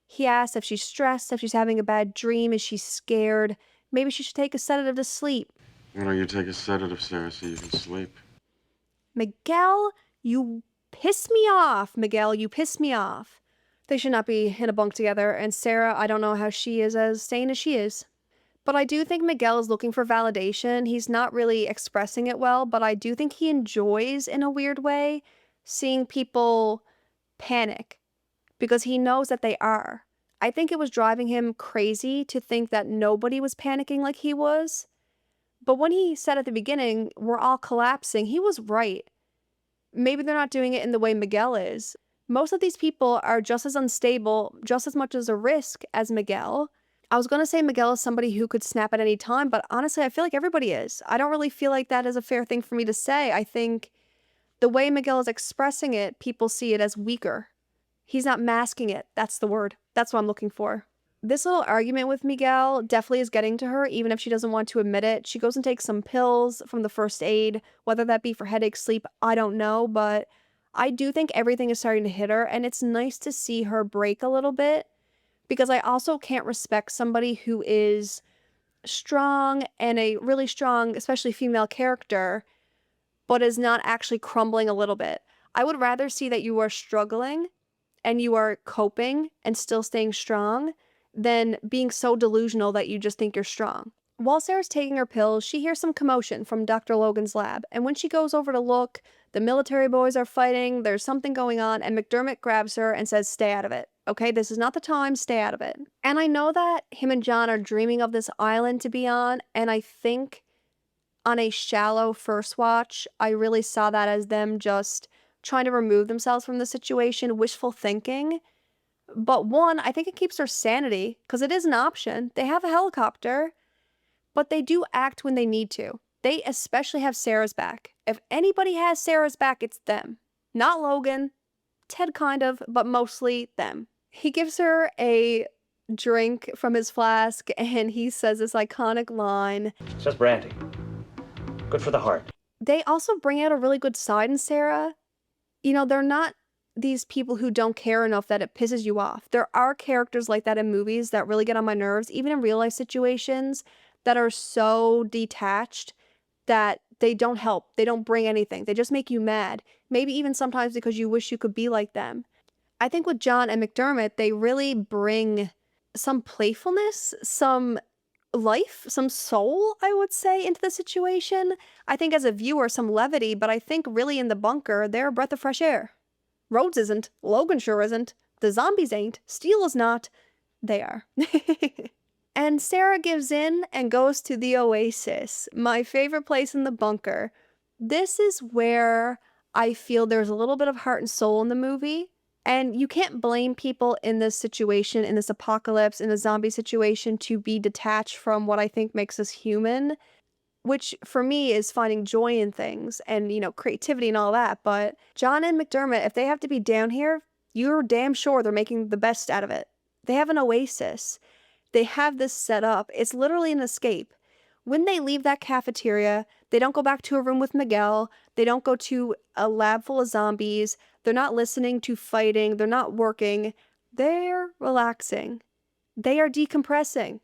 He asks if she's stressed, if she's having a bad dream, is she scared? Maybe she should take a sedative to sleep. Why don't you take a sedative, Sarah, so you can sleep? Miguel, you piss me off. Miguel, you piss me off. They should not be in a bunk together. And Sarah, I don't know how she is as sane as she is. But I do think Miguel is looking for validation. He's not really expressing it well, but I do think he enjoys, in a weird way, seeing people panic because he knows that they are. I think it was driving him crazy to think that nobody was panicking like he was. But when he said at the beginning, we're all collapsing, he was right. Maybe they're not doing it in the way Miguel is. Most of these people are just as unstable, just as much as a risk as Miguel. I was going to say Miguel is somebody who could snap at any time, but honestly, I feel like everybody is. I don't really feel like that is a fair thing for me to say. I think the way Miguel is expressing it, people see it as weaker. He's not masking it. That's the word. That's what I'm looking for. This little argument with Miguel definitely is getting to her, even if she doesn't want to admit it. She goes and takes some pills from the first aid, whether that be for headache, sleep, I don't know, but I do think everything is starting to hit her, and it's nice to see her break a little bit, because I also can't respect somebody who is strong and a really strong, especially female character, but is not actually crumbling a little bit. I would rather see that you are struggling and you are coping and still staying strong than being so delusional that you just think you're strong. While Sarah's taking her pills, she hears some commotion from Dr. Logan's lab, and when she goes over to look, the military boys are fighting, there's something going on, and McDermott grabs her and says, stay out of it. Okay, this is not the time, stay out of it. And I know that him and John are dreaming of this island to be on, and I think on a shallow first watch, I really saw that as them just trying to remove themselves from the situation, wishful thinking. But one, I think it keeps their sanity, because it is an option. They have a helicopter, but they do act when they need to. They especially have Sarah's back. If anybody has Sarah's back, it's them. Not Logan, Ted kind of, but mostly them. He gives her a drink from his flask and he says this iconic line. It's just brandy. Good for the heart. They also bring out a really good side in Sarah. You know, they're not these people who don't care enough that it pisses you off. There are characters like that in movies that really get on my nerves, even in real life situations, that are so detached that they don't help. They don't bring anything. They just make you mad. Maybe even sometimes because you wish you could be like them. I think with John and McDermott, they really bring some playfulness, some life, some soul, I would say, into the situation. I think as a viewer, some levity, but I think really in the bunker, they're a breath of fresh air. Rhodes isn't. Logan sure isn't. The zombies ain't. Steele is not. They are. And Sarah gives in and goes to the Oasis, my favorite place in the bunker. This is where I feel there's a little bit of heart and soul in the movie. And you can't blame people in this situation, in this apocalypse, in a zombie situation, to be detached from what I think makes us human, which for me is finding joy in things and, you know, creativity and all that. But John and McDermott, if they have to be down here, you're damn sure they're making the best out of it. They have an oasis. They have this set up. It's literally an escape. When they leave that cafeteria, they don't go back to a room with Miguel. They don't go to a lab full of zombies. They're not listening to fighting. They're not working. They're relaxing. They are decompressing.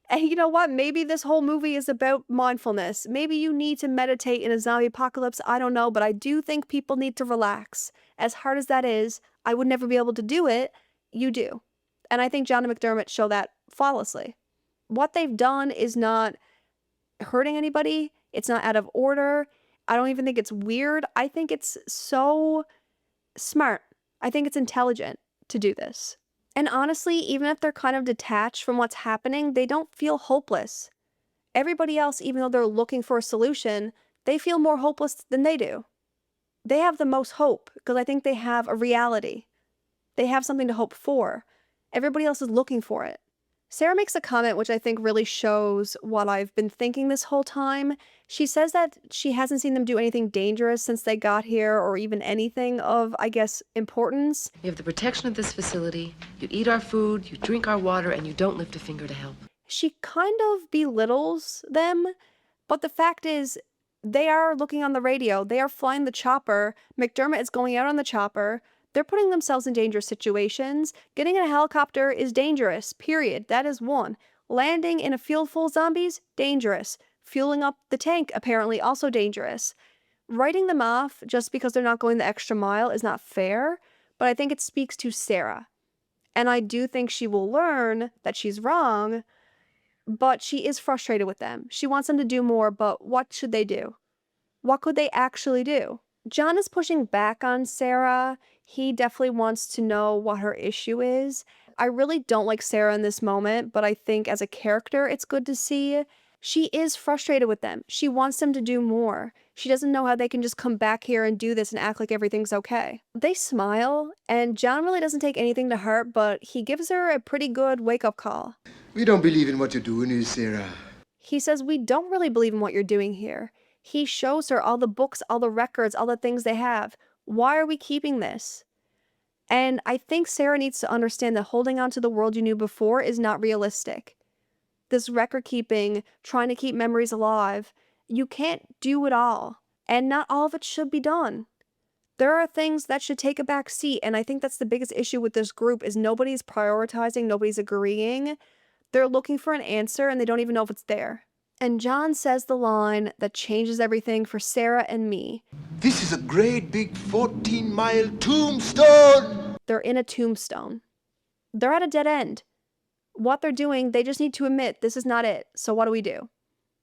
And you know what? Maybe this whole movie is about mindfulness. Maybe you need to meditate in a zombie apocalypse. I don't know, but I do think people need to relax. As hard as that is, I would never be able to do it. You do. And I think John and McDermott show that flawlessly. What they've done is not hurting anybody. It's not out of order. I don't even think it's weird. I think it's so smart. I think it's intelligent to do this. And honestly, even if they're kind of detached from what's happening, they don't feel hopeless. Everybody else, even though they're looking for a solution, they feel more hopeless than they do. They have the most hope because I think they have a reality. They have something to hope for. Everybody else is looking for it. Sarah makes a comment which I think really shows what I've been thinking this whole time. She says that she hasn't seen them do anything dangerous since they got here, or even anything of, I guess, importance. You have the protection of this facility, you eat our food, you drink our water, and you don't lift a finger to help. She kind of belittles them, but the fact is, they are looking on the radio, they are flying the chopper, McDermott is going out on the chopper. They're putting themselves in dangerous situations. Getting in a helicopter is dangerous, period. That is one. Landing in a field full of zombies, dangerous. Fueling up the tank, apparently also dangerous. Writing them off just because they're not going the extra mile is not fair, but I think it speaks to Sarah. And I do think she will learn that she's wrong, but she is frustrated with them. She wants them to do more, but what should they do? What could they actually do? John is pushing back on Sarah. He definitely wants to know what her issue is. I really don't like Sarah in this moment, but I think as a character, it's good to see. She is frustrated with them. She wants them to do more. She doesn't know how they can just come back here and do this and act like everything's okay. They smile, and John really doesn't take anything to heart, but he gives her a pretty good wake-up call. We don't believe in what you're doing here, Sarah. He says, we don't really believe in what you're doing here. He shows her all the books, all the records, all the things they have. Why are we keeping this? And I think Sarah needs to understand that holding on to the world you knew before is not realistic. This record keeping, trying to keep memories alive, you can't do it all. And not all of it should be done. There are things that should take a back seat, and I think that's the biggest issue with this group is nobody's prioritizing, nobody's agreeing. They're looking for an answer and they don't even know if it's there. And John says the line that changes everything for Sarah and me. This is a great big 14-mile tombstone! They're in a tombstone. They're at a dead end. What they're doing, they just need to admit this is not it. So what do we do?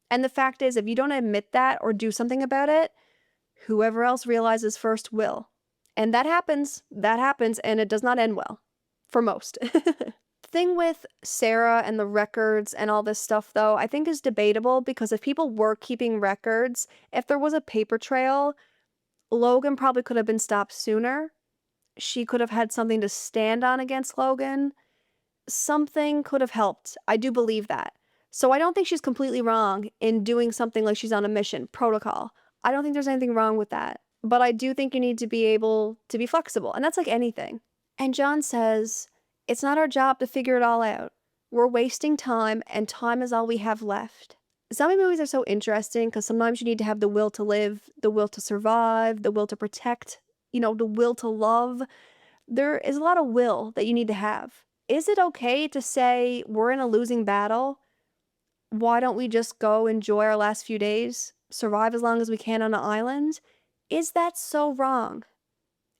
And the fact is, if you don't admit that or do something about it, whoever else realizes first will. And that happens, and it does not end well. For most. Thing with Sarah and the records and all this stuff, though, I think is debatable because if people were keeping records, if there was a paper trail, Logan probably could have been stopped sooner. She could have had something to stand on against Logan. Something could have helped. I do believe that. So I don't think she's completely wrong in doing something like she's on a mission, protocol. I don't think there's anything wrong with that. But I do think you need to be able to be flexible, and that's like anything. And John says, it's not our job to figure it all out. We're wasting time, and time is all we have left. Zombie movies are so interesting because sometimes you need to have the will to live, the will to survive, the will to protect, the will to love. There is a lot of will that you need to have. Is it okay to say we're in a losing battle? Why don't we just go enjoy our last few days, survive as long as we can on an island? Is that so wrong?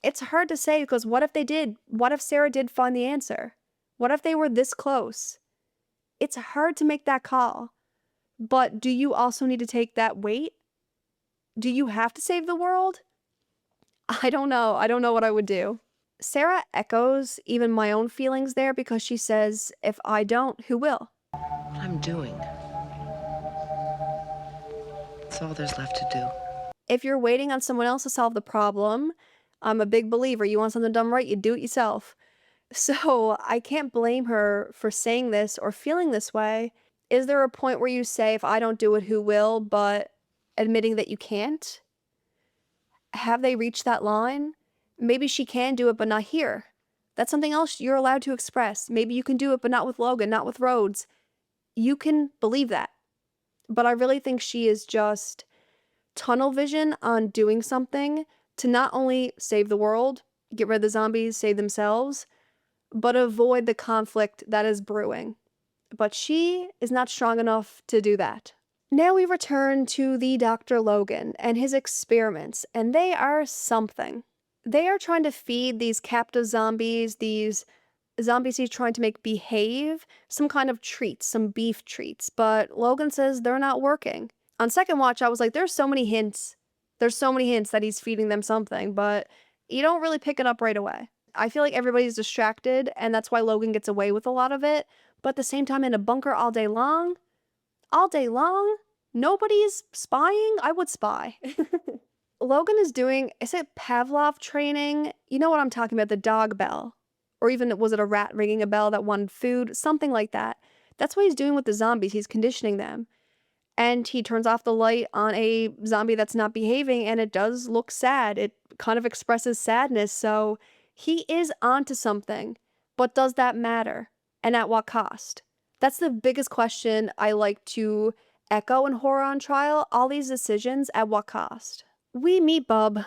It's hard to say because what if they did? What if Sarah did find the answer? What if they were this close? It's hard to make that call. But do you also need to take that weight? Do you have to save the world? I don't know. I don't know what I would do. Sarah echoes even my own feelings there because she says, if I don't, who will? What I'm doing. That's all there's left to do. If you're waiting on someone else to solve the problem, I'm a big believer. You want something done right, you do it yourself. So I can't blame her for saying this or feeling this way. Is there a point where you say, if I don't do it, who will, but admitting that you can't? Have they reached that line? Maybe she can do it, but not here. That's something else you're allowed to express. Maybe you can do it, but not with Logan, not with Rhodes. You can believe that. But I really think she is just tunnel vision on doing something to not only save the world, get rid of the zombies, save themselves, but avoid the conflict that is brewing. But she is not strong enough to do that. Now we return to the Dr. Logan and his experiments, and they are something. They are trying to feed these captive zombies, these zombies he's trying to make behave, some kind of treats, some beef treats, but Logan says they're not working. On second watch, I was like, there's so many hints. There's so many hints that he's feeding them something, but you don't really pick it up right away. I feel like everybody's distracted, and that's why Logan gets away with a lot of it, but at the same time, in a bunker all day long, nobody's spying? I would spy. Logan is doing, is it Pavlov training? You know what I'm talking about, the dog bell. Or even, was it a rat ringing a bell that wanted food? Something like that. That's what he's doing with the zombies. He's conditioning them. And he turns off the light on a zombie that's not behaving, and it does look sad. It kind of expresses sadness, so he is onto something. But does that matter? And at what cost? That's the biggest question I like to echo in Horror on Trial. All these decisions, at what cost? We meet Bub.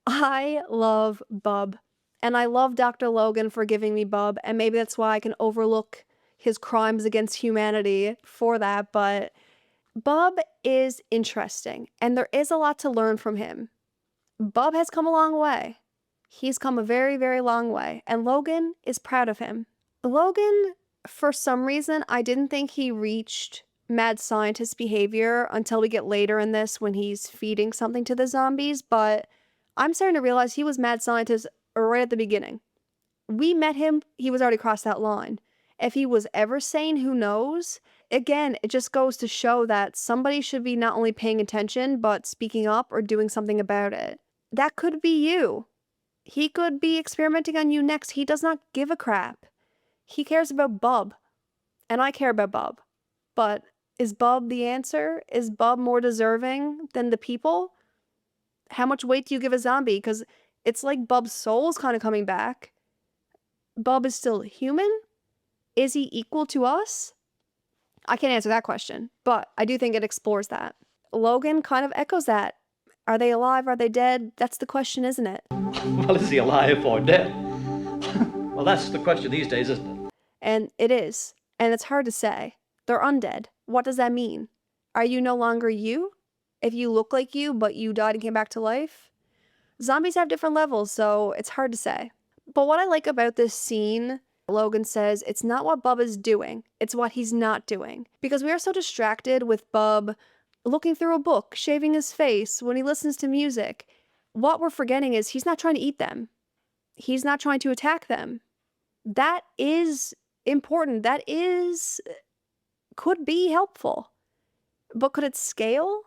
I love Bub. And I love Dr. Logan for giving me Bub, and maybe that's why I can overlook his crimes against humanity for that, but Bub is interesting, and there is a lot to learn from him. Bub has come a long way. He's come a very, very long way, and Logan is proud of him. Logan, for some reason, I didn't think he reached mad scientist behavior until we get later in this when he's feeding something to the zombies, but I'm starting to realize he was mad scientist right at the beginning. We met him, he was already crossed that line. If he was ever sane, who knows? Again, it just goes to show that somebody should be not only paying attention, but speaking up or doing something about it. That could be you. He could be experimenting on you next. He does not give a crap. He cares about Bub. And I care about Bub. But is Bub the answer? Is Bub more deserving than the people? How much weight do you give a zombie? Because it's like Bub's soul's kind of coming back. Bub is still human? Is he equal to us? I can't answer that question, but I do think it explores that. Logan kind of echoes that. Are they alive? Are they dead? That's the question, isn't it? Well, is he alive or dead? Well, that's the question these days, isn't it? And it is. And it's hard to say. They're undead. What does that mean? Are you no longer you? If you look like you, but you died and came back to life? Zombies have different levels, so it's hard to say. But what I like about this scene, Logan says, it's not what Bub is doing, it's what he's not doing. Because we are so distracted with Bub looking through a book, shaving his face, when he listens to music. What we're forgetting is he's not trying to eat them. He's not trying to attack them. That is important. That could be helpful. But could it scale?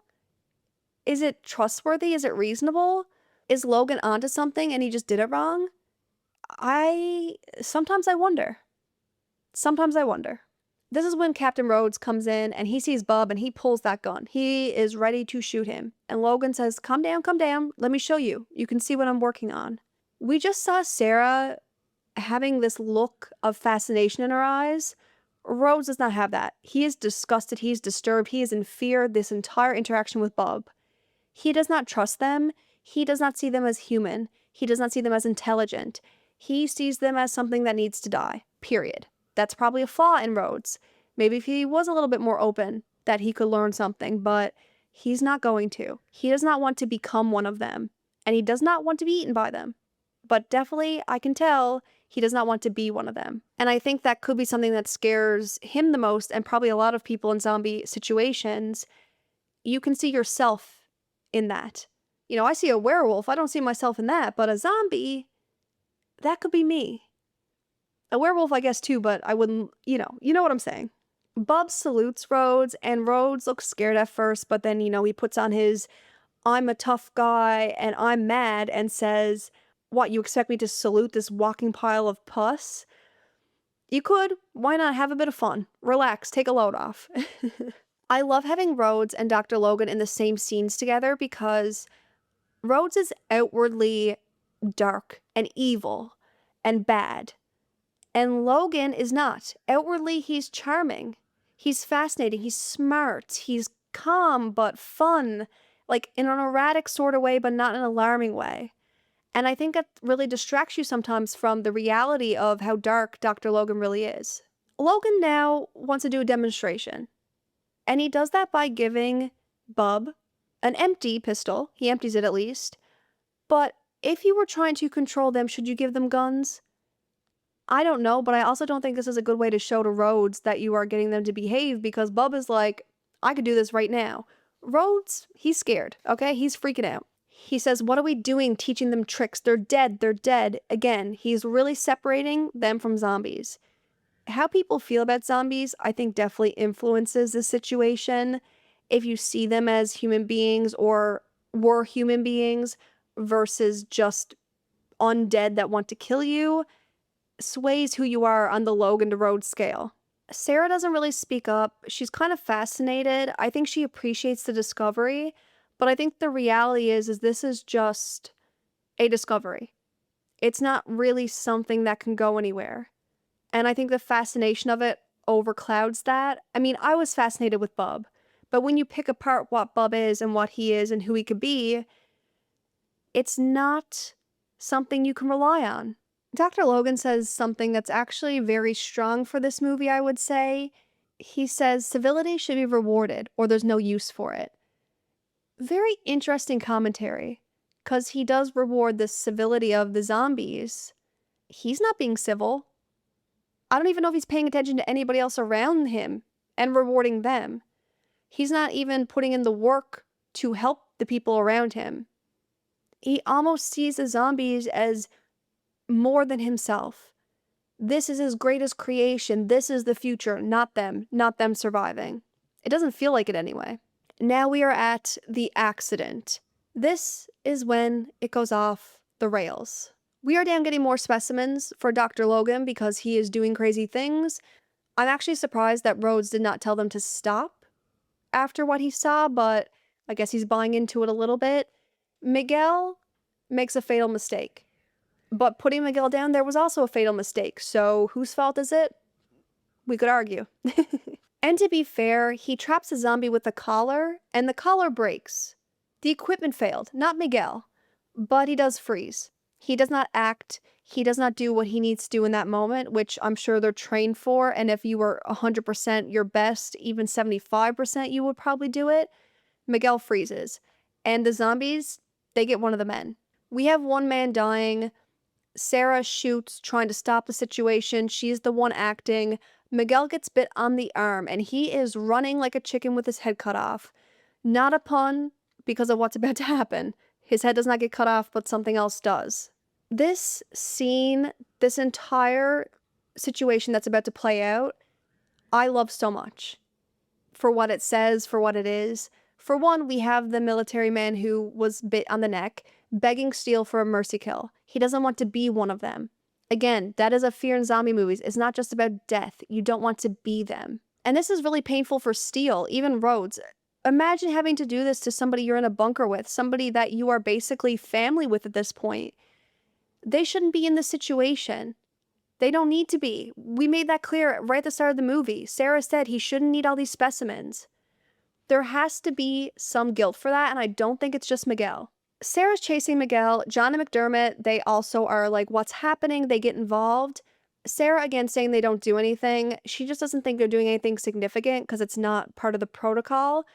Is it trustworthy? Is it reasonable? Is Logan onto something and he just did it wrong? Sometimes I wonder. Sometimes I wonder. This is when Captain Rhodes comes in and he sees Bub and he pulls that gun. He is ready to shoot him. And Logan says, calm down, let me show you. You can see what I'm working on. We just saw Sarah having this look of fascination in her eyes. Rhodes does not have that. He is disgusted, he is disturbed, he is in fear this entire interaction with Bub. He does not trust them. He does not see them as human. He does not see them as intelligent. He sees them as something that needs to die, period. That's probably a flaw in Rhodes. Maybe if he was a little bit more open, that he could learn something, but he's not going to. He does not want to become one of them, and he does not want to be eaten by them. But definitely, I can tell he does not want to be one of them. And I think that could be something that scares him the most, and probably a lot of people in zombie situations. You can see yourself in that. You know, I see a werewolf, I don't see myself in that, but a zombie, that could be me. A werewolf, I guess, too, but I wouldn't, you know what I'm saying. Bub salutes Rhodes, and Rhodes looks scared at first, but then, he puts on his, I'm a tough guy, and I'm mad, and says, what, you expect me to salute this walking pile of pus? You could. Why not have a bit of fun? Relax, take a load off. I love having Rhodes and Dr. Logan in the same scenes together because Rhodes is outwardly dark and evil and bad. And Logan is not. Outwardly, he's charming. He's fascinating. He's smart. He's calm but fun. Like in an erratic sort of way, but not in an alarming way. And I think that really distracts you sometimes from the reality of how dark Dr. Logan really is. Logan now wants to do a demonstration. And he does that by giving Bub an empty pistol. He empties it at least. But if you were trying to control them, should you give them guns? I don't know, but I also don't think this is a good way to show to Rhodes that you are getting them to behave, because Bub is like, I could do this right now. Rhodes, he's scared, okay? He's freaking out. He says, what are we doing teaching them tricks? They're dead, they're dead. Again, he's really separating them from zombies. How people feel about zombies, I think, definitely influences the situation. If you see them as human beings or were human beings versus just undead that want to kill you, sways who you are on the Logan to Rhodes scale. Sarah doesn't really speak up. She's kind of fascinated. I think she appreciates the discovery, but I think the reality is this is just a discovery. It's not really something that can go anywhere. And I think the fascination of it overclouds that. I mean, I was fascinated with Bub, but when you pick apart what Bub is and what he is and who he could be, it's not something you can rely on. Dr. Logan says something that's actually very strong for this movie, I would say. He says civility should be rewarded or there's no use for it. Very interesting commentary, because he does reward the civility of the zombies. He's not being civil. I don't even know if he's paying attention to anybody else around him and rewarding them. He's not even putting in the work to help the people around him. He almost sees the zombies as more than himself. This is his greatest creation. This is the future, not them surviving. It doesn't feel like it anyway. Now we are at the accident. This is when it goes off the rails. We are down getting more specimens for Dr. Logan because he is doing crazy things. I'm actually surprised that Rhodes did not tell them to stop after what he saw, but I guess he's buying into it a little bit. Miguel makes a fatal mistake. But putting Miguel down there was also a fatal mistake, so whose fault is it? We could argue. And to be fair, he traps a zombie with a collar, and the collar breaks. The equipment failed, not Miguel, but he does freeze. He does not act, he does not do what he needs to do in that moment, which I'm sure they're trained for, and if you were 100% your best, even 75%, you would probably do it. Miguel freezes, and the zombies, they get one of the men. We have one man dying. Sarah shoots, trying to stop the situation. She's the one acting. Miguel gets bit on the arm, and he is running like a chicken with his head cut off. Not a pun, because of what's about to happen. His head does not get cut off, but something else does. This scene, this entire situation that's about to play out, I love so much. For what it says, for what it is. For one, we have the military man who was bit on the neck, begging Steele for a mercy kill. He doesn't want to be one of them. Again, that is a fear in zombie movies. It's not just about death. You don't want to be them. And this is really painful for Steele, even Rhodes. Imagine having to do this to somebody you're in a bunker with, somebody that you are basically family with at this point. They shouldn't be in this situation. They don't need to be. We made that clear right at the start of the movie. Sarah said he shouldn't need all these specimens. There has to be some guilt for that, and I don't think it's just Miguel. Sarah's chasing Miguel. John and McDermott, they also are like, what's happening? They get involved. Sarah, again, saying they don't do anything. She just doesn't think they're doing anything significant because it's not part of the protocol.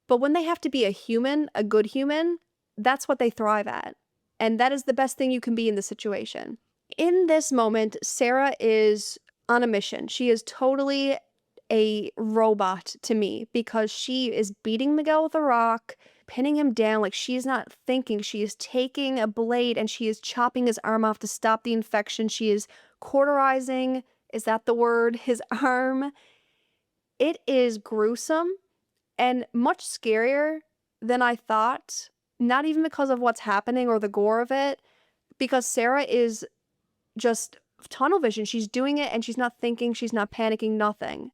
But when they have to be a human, a good human, that's what they thrive at. And that is the best thing you can be in the situation. In this moment, Sarah is on a mission. She is totally a robot to me because she is beating Miguel with a rock, pinning him down like she's not thinking. She is taking a blade and she is chopping his arm off to stop the infection. She is cauterizing, is that the word? His arm. It is gruesome and much scarier than I thought. Not even because of what's happening or the gore of it, because Sarah is just tunnel vision. She's doing it and she's not thinking, she's not panicking, nothing.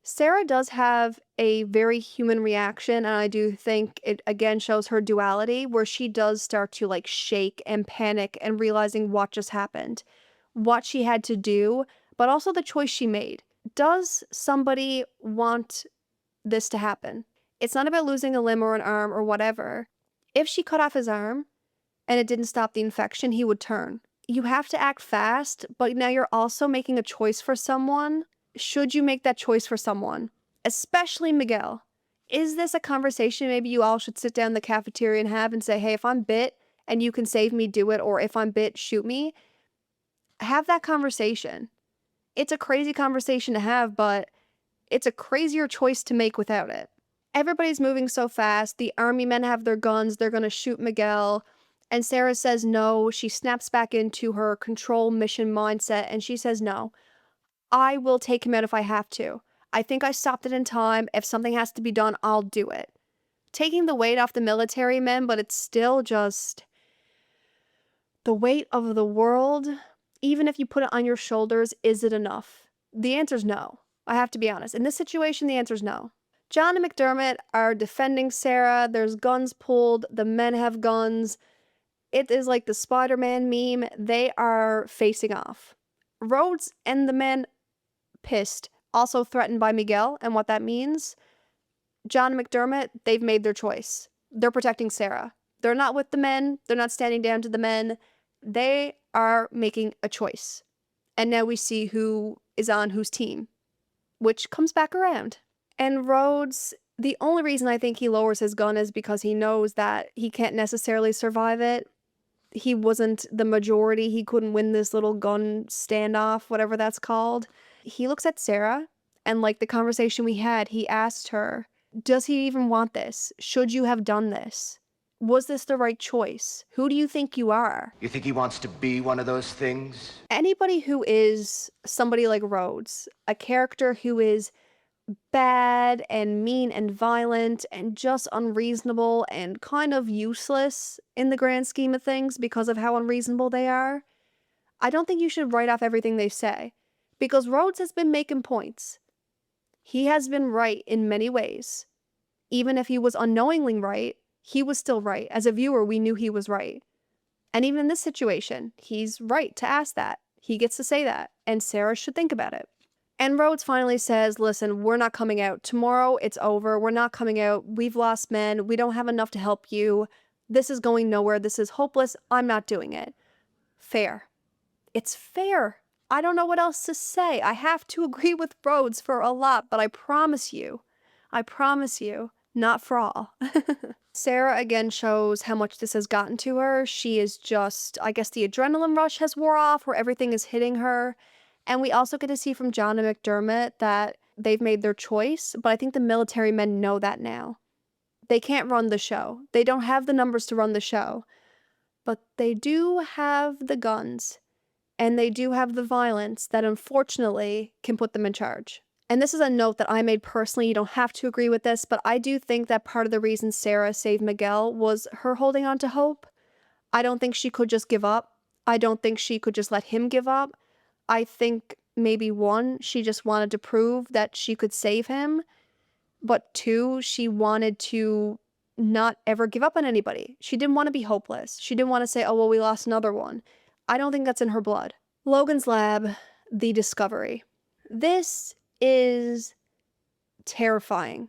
Sarah does have a very human reaction, and I do think it again shows her duality, where she does start to like shake and panic and realizing what just happened, what she had to do, but also the choice she made. Does somebody want this to happen? It's not about losing a limb or an arm or whatever. If she cut off his arm and it didn't stop the infection, he would turn. You have to act fast, but now you're also making a choice for someone. Should you make that choice for someone? Especially Miguel. Is this a conversation maybe you all should sit down in the cafeteria and have and say, hey, if I'm bit and you can save me, do it, or if I'm bit, shoot me? Have that conversation. It's a crazy conversation to have, but it's a crazier choice to make without it. Everybody's moving so fast. The army men have their guns. They're going to shoot Miguel. And Sarah says no. She snaps back into her control mission mindset and she says no. I will take him out if I have to. I think I stopped it in time. If something has to be done, I'll do it. Taking the weight off the military men, but it's still just the weight of the world. Even if you put it on your shoulders, is it enough? The answer's no. I have to be honest. In this situation, the answer's no. John and McDermott are defending Sarah. There's guns pulled. The men have guns. It is like the Spider-Man meme. They are facing off. Rhodes and the men, pissed, also threatened by Miguel and what that means. John and McDermott, they've made their choice. They're protecting Sarah. They're not with the men. They're not standing down to the men. They are making a choice. And now we see who is on whose team, which comes back around. And Rhodes, the only reason I think he lowers his gun is because he knows that he can't necessarily survive it. He wasn't the majority. He couldn't win this little gun standoff, whatever that's called. He looks at Sarah, and like the conversation we had, he asked her, does he even want this? Should you have done this? Was this the right choice? Who do you think you are? You think he wants to be one of those things? Anybody who is somebody like Rhodes, a character who is bad and mean and violent and just unreasonable and kind of useless in the grand scheme of things because of how unreasonable they are, I don't think you should write off everything they say, because Rhodes has been making points. He has been right in many ways. Even if he was unknowingly right, he was still right. As a viewer, we knew he was right. And even in this situation, he's right to ask that. He gets to say that, and Sarah should think about it. And Rhodes finally says, listen, we're not coming out. Tomorrow, it's over. We're not coming out. We've lost men. We don't have enough to help you. This is going nowhere. This is hopeless. I'm not doing it. Fair. It's fair. I don't know what else to say. I have to agree with Rhodes for a lot, but I promise you, not for all. Sarah again shows how much this has gotten to her. She is just, I guess the adrenaline rush has wore off where everything is hitting her. And we also get to see from John and McDermott that they've made their choice, but I think the military men know that now. They can't run the show. They don't have the numbers to run the show. But they do have the guns, and they do have the violence that unfortunately can put them in charge. And this is a note that I made personally. You don't have to agree with this, but I do think that part of the reason Sarah saved Miguel was her holding on to hope. I don't think she could just give up. I don't think she could just let him give up. I think maybe 1, she just wanted to prove that she could save him, but 2, she wanted to not ever give up on anybody. She didn't want to be hopeless. She didn't want to say, oh, well, we lost another one. I don't think that's in her blood. Logan's lab, the discovery. This is terrifying.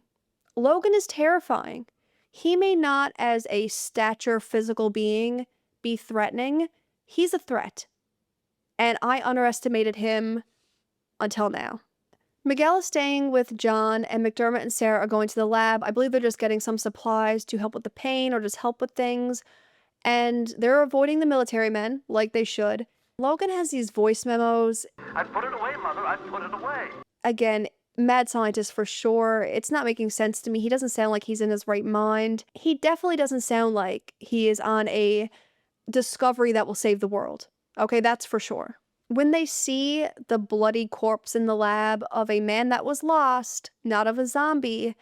Logan is terrifying. He may not, as a stature physical being, be threatening. He's a threat. And I underestimated him until now. Miguel is staying with John, and McDermott and Sarah are going to the lab. I believe they're just getting some supplies to help with the pain or just help with things. And they're avoiding the military men, like they should. Logan has these voice memos. I'd put it away, Mother. I'd put it away. Again, mad scientist for sure. It's not making sense to me. He doesn't sound like he's in his right mind. He definitely doesn't sound like he is on a discovery that will save the world. Okay, that's for sure. When they see the bloody corpse in the lab of a man that was lost, not of a zombie,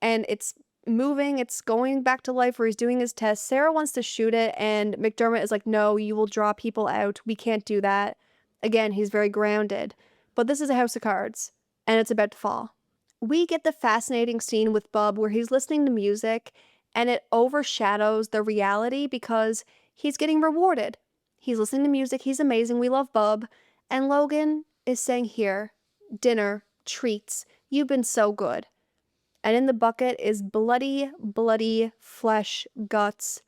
and it's moving, it's going back to life where he's doing his test, Sarah wants to shoot it, and McDermott is like, no, you will draw people out. We can't do that. Again, he's very grounded. But this is a house of cards, and it's about to fall. We get the fascinating scene with Bub where he's listening to music, and it overshadows the reality because he's getting rewarded. He's listening to music, he's amazing, we love Bub, and Logan is saying, here, dinner, treats, you've been so good. And in the bucket is bloody, bloody flesh, guts,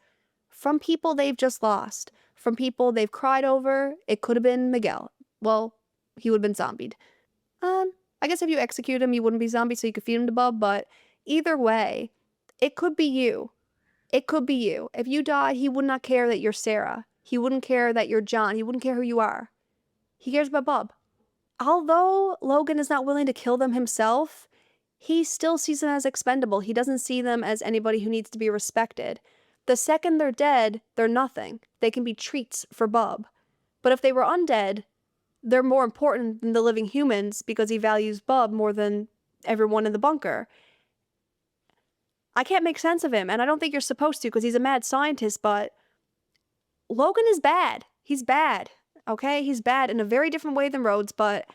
from people they've just lost, from people they've cried over. It could have been Miguel. Well, he would have been zombied. I guess if you execute him, you wouldn't be zombie, so you could feed him to Bub, but either way, it could be you. It could be you. If you die, he would not care that you're Sarah. He wouldn't care that you're John. He wouldn't care who you are. He cares about Bub. Although Logan is not willing to kill them himself, he still sees them as expendable. He doesn't see them as anybody who needs to be respected. The second they're dead, they're nothing. They can be treats for Bub. But if they were undead, they're more important than the living humans because he values Bub more than everyone in the bunker. I can't make sense of him, and I don't think you're supposed to because he's a mad scientist, but Logan is bad. He's bad, okay? He's bad in a very different way than Rhodes, but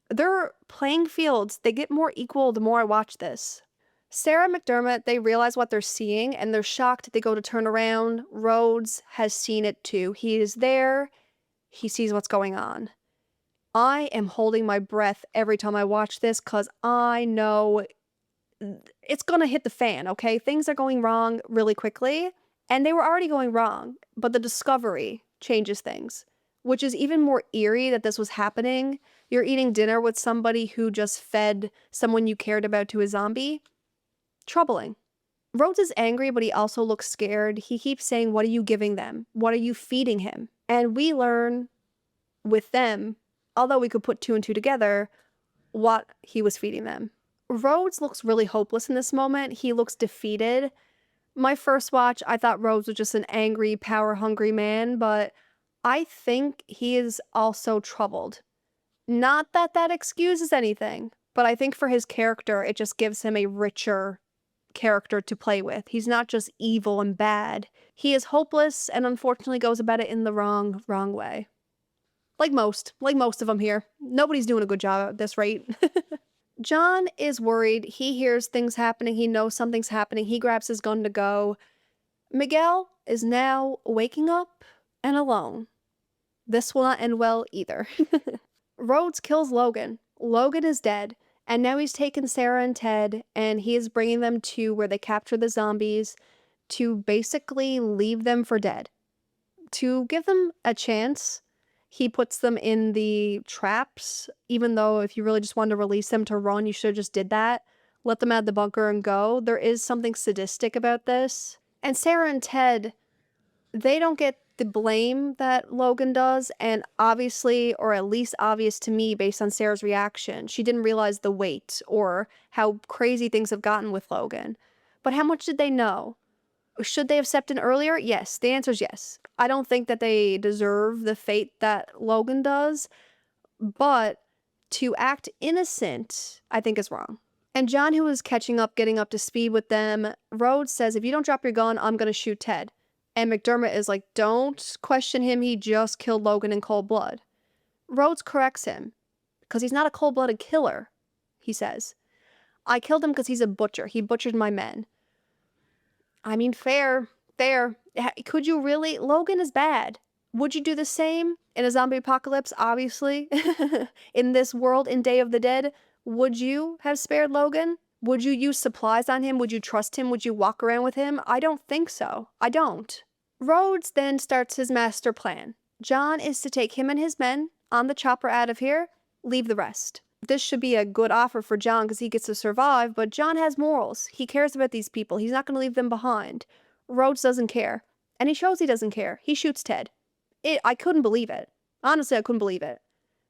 they're playing fields. They get more equal the more I watch this. Sarah and McDermott, they realize what they're seeing, and they're shocked. They go to turn around. Rhodes has seen it too. He is there. He sees what's going on. I am holding my breath every time I watch this because I know it's going to hit the fan, okay? Things are going wrong really quickly, and they were already going wrong, but the discovery changes things, which is even more eerie that this was happening. You're eating dinner with somebody who just fed someone you cared about to a zombie. Troubling. Rhodes is angry, but he also looks scared. He keeps saying, what are you giving them? What are you feeding him? And we learn with them, although we could put 2 and 2 together, what he was feeding them. Rhodes looks really hopeless in this moment. He looks defeated. My first watch, I thought Rhodes was just an angry, power-hungry man, but I think he is also troubled. Not that that excuses anything, but I think for his character, it just gives him a richer character to play with. He's not just evil and bad. He is hopeless and unfortunately goes about it in the wrong way. Like most of them here. Nobody's doing a good job at this rate. John is worried. He hears things happening. He knows something's happening. He grabs his gun to go. Miguel is now waking up and alone. This will not end well either. Rhodes kills Logan. Logan is dead. And now he's taken Sarah and Ted, and he is bringing them to where they capture the zombies to basically leave them for dead. To give them a chance, he puts them in the traps, even though if you really just wanted to release them to run, you should have just did that. Let them out of the bunker and go. There is something sadistic about this. And Sarah and Ted, they don't get the blame that Logan does, and obviously, or at least obvious to me based on Sarah's reaction, she didn't realize the weight or how crazy things have gotten with Logan. But how much did they know? Should they have stepped in earlier? Yes. The answer is yes. I don't think that they deserve the fate that Logan does, but to act innocent, I think is wrong. And John, who is catching up, getting up to speed with them, Rhodes says, if you don't drop your gun, I'm going to shoot Ted. And McDermott is like, don't question him. He just killed Logan in cold blood. Rhodes corrects him, because he's not a cold-blooded killer, he says. I killed him because he's a butcher. He butchered my men. I mean, fair. Could you really? Logan is bad. Would you do the same in a zombie apocalypse, obviously? In this world, in Day of the Dead, would you have spared Logan? Would you use supplies on him? Would you trust him? Would you walk around with him? I don't think so. I don't. Rhodes then starts his master plan. John is to take him and his men on the chopper out of here, leave the rest. This should be a good offer for John because he gets to survive, but John has morals. He cares about these people. He's not going to leave them behind. Rhodes doesn't care. And he shows he doesn't care. He shoots Ted. I couldn't believe it. Honestly, I couldn't believe it.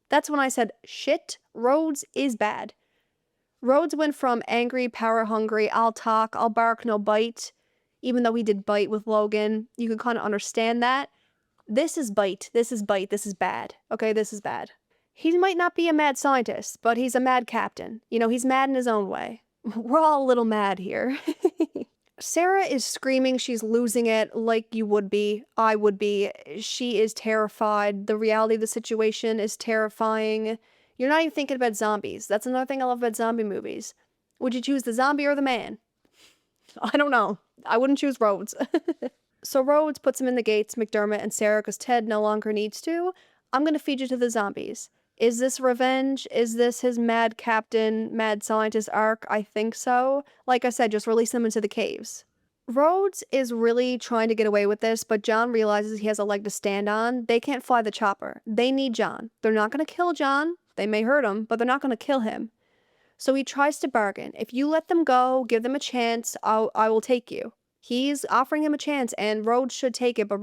That's when I said, shit, Rhodes is bad. Rhodes went from angry, power-hungry, I'll talk, I'll bark, no bite. Even though he did bite with Logan, you could kind of understand that. This is bite, this is bite, this is bad. Okay, this is bad. He might not be a mad scientist, but he's a mad captain. You know, he's mad in his own way. We're all a little mad here. Sarah is screaming. She's losing it like you would be. I would be. She is terrified. The reality of the situation is terrifying. You're not even thinking about zombies. That's another thing I love about zombie movies. Would you choose the zombie or the man? I don't know. I wouldn't choose Rhodes. So Rhodes puts him in the gates, McDermott and Sarah, because Ted no longer needs to. I'm going to feed you to the zombies. Is this revenge? Is this his mad captain, mad scientist arc? I think so. Like I said, just release them into the caves. Rhodes is really trying to get away with this, but John realizes he has a leg to stand on. They can't fly the chopper. They need John. They're not going to kill John. They may hurt him, but they're not going to kill him. So he tries to bargain. If you let them go, give them a chance, I will take you. He's offering him a chance, and Rhodes should take it, but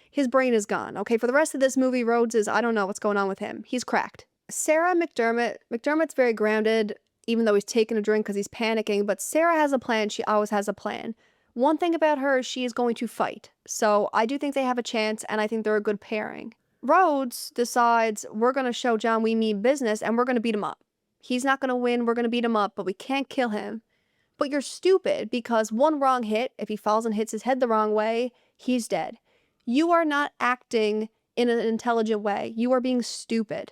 his brain is gone. Okay, for the rest of this movie, Rhodes is, I don't know what's going on with him. He's cracked. Sarah McDermott's very grounded, even though he's taking a drink because he's panicking, but Sarah has a plan. She always has a plan. One thing about her is she is going to fight. So I do think they have a chance, and I think they're a good pairing. Rhodes decides, we're going to show John we mean business, and we're going to beat him up. He's not going to win, we're going to beat him up, but we can't kill him. But you're stupid because one wrong hit, if he falls and hits his head the wrong way, he's dead. You are not acting in an intelligent way. You are being stupid.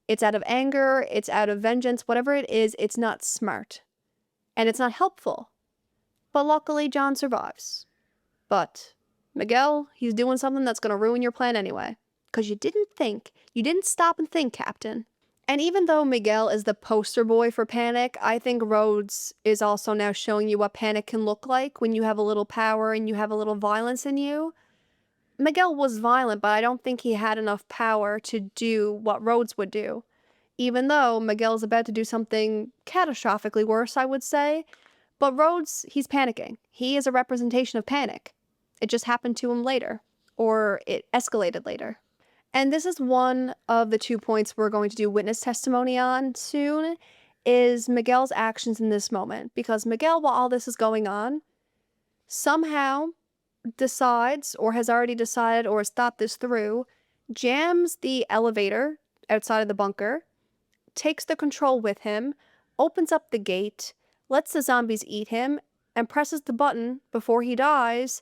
It's out of anger, it's out of vengeance, whatever it is, it's not smart. And it's not helpful. But luckily, John survives. But Miguel, he's doing something that's going to ruin your plan anyway. Because you didn't stop and think, Captain. And even though Miguel is the poster boy for panic, I think Rhodes is also now showing you what panic can look like when you have a little power and you have a little violence in you. Miguel was violent, but I don't think he had enough power to do what Rhodes would do. Even though Miguel's about to do something catastrophically worse, I would say. But Rhodes, he's panicking. He is a representation of panic. It just happened to him later. Or it escalated later. And this is one of the 2 points we're going to do witness testimony on soon, is Miguel's actions in this moment. Because Miguel, while all this is going on, somehow decides, or has already decided, or has thought this through, jams the elevator outside of the bunker, takes the control with him, opens up the gate, lets the zombies eat him, and presses the button before he dies,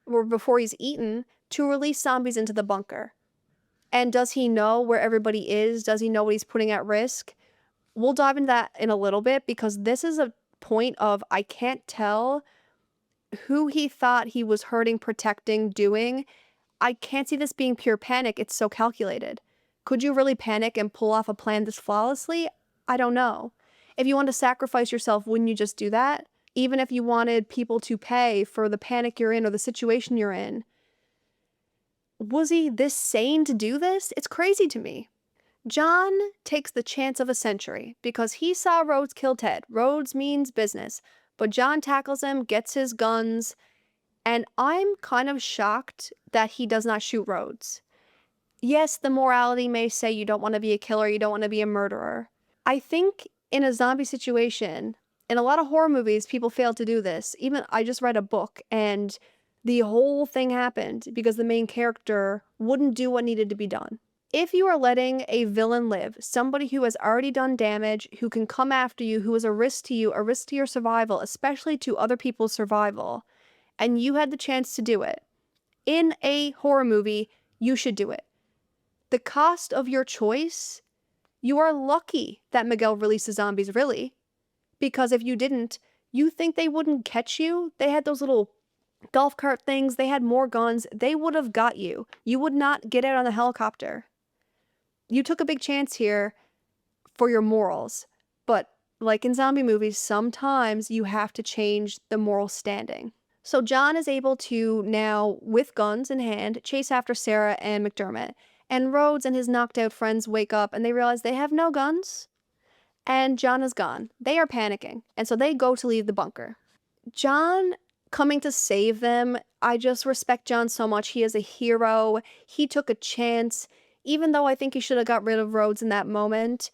or before he's eaten, to release zombies into the bunker. And does he know where everybody is? Does he know what he's putting at risk? We'll dive into that in a little bit, because this is a point of I can't tell who he thought he was hurting, protecting, doing. I can't see this being pure panic. It's so calculated. Could you really panic and pull off a plan this flawlessly? I don't know. If you want to sacrifice yourself, wouldn't you just do that? Even if you wanted people to pay for the panic you're in or the situation you're in. Was he this sane to do this? It's crazy to me. John takes the chance of a century because he saw Rhodes kill Ted. Rhodes means business. But John tackles him, gets his guns, and I'm kind of shocked that he does not shoot Rhodes. Yes, the morality may say you don't want to be a killer, you don't want to be a murderer. I think in a zombie situation, in a lot of horror movies, people fail to do this. Even I just read a book, and the whole thing happened because the main character wouldn't do what needed to be done. If you are letting a villain live, somebody who has already done damage, who can come after you, who is a risk to you, a risk to your survival, especially to other people's survival, and you had the chance to do it, in a horror movie, you should do it. The cost of your choice? You are lucky that Miguel released the zombies, really. Because if you didn't, you think they wouldn't catch you? They had those little golf cart things. They had more guns. They would have got you. You would not get out on the helicopter. You took a big chance here for your morals. But like in zombie movies, sometimes you have to change the moral standing. So John is able to now, with guns in hand, chase after Sarah and McDermott. And Rhodes and his knocked out friends wake up and they realize they have no guns. And John is gone. They are panicking. And so they go to leave the bunker. John coming to save them, I just respect John so much. He is a hero. He took a chance. Even though I think he should have got rid of Rhodes in that moment,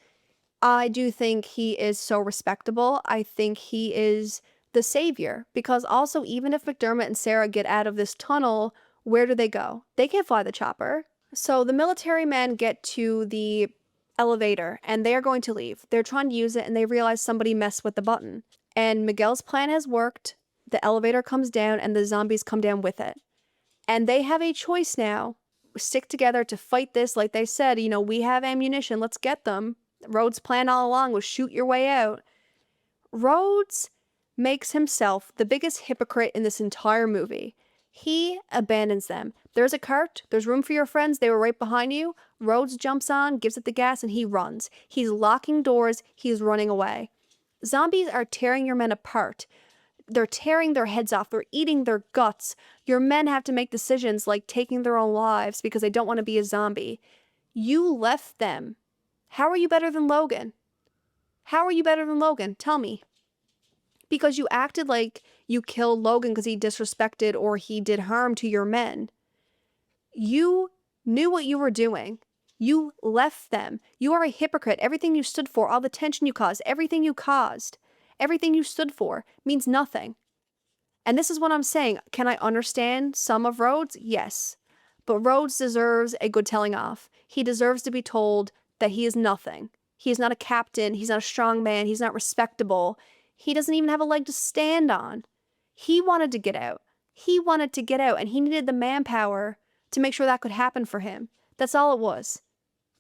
I do think he is so respectable. I think he is the savior. Because also, even if McDermott and Sarah get out of this tunnel, where do they go? They can't fly the chopper. So the military men get to the elevator and they are going to leave. They're trying to use it and they realize somebody messed with the button. And Miguel's plan has worked. The elevator comes down and the zombies come down with it. And they have a choice now. Stick together to fight this. Like they said, you know, we have ammunition. Let's get them. Rhodes' plan all along was shoot your way out. Rhodes makes himself the biggest hypocrite in this entire movie. He abandons them. There's a cart. There's room for your friends. They were right behind you. Rhodes jumps on, gives it the gas, and he runs. He's locking doors. He's running away. Zombies are tearing your men apart. They're tearing their heads off. They're eating their guts. Your men have to make decisions like taking their own lives because they don't want to be a zombie. You left them. How are you better than Logan? How are you better than Logan? Tell me. Because you acted like you killed Logan because he disrespected or he did harm to your men. You knew what you were doing. You left them. You are a hypocrite. Everything you stood for, all the tension you caused, everything you stood for means nothing. And this is what I'm saying. Can I understand some of Rhodes? Yes. But Rhodes deserves a good telling off. He deserves to be told that he is nothing. He is not a captain. He's not a strong man. He's not respectable. He doesn't even have a leg to stand on. He wanted to get out. He wanted to get out, and he needed the manpower to make sure that could happen for him. That's all it was.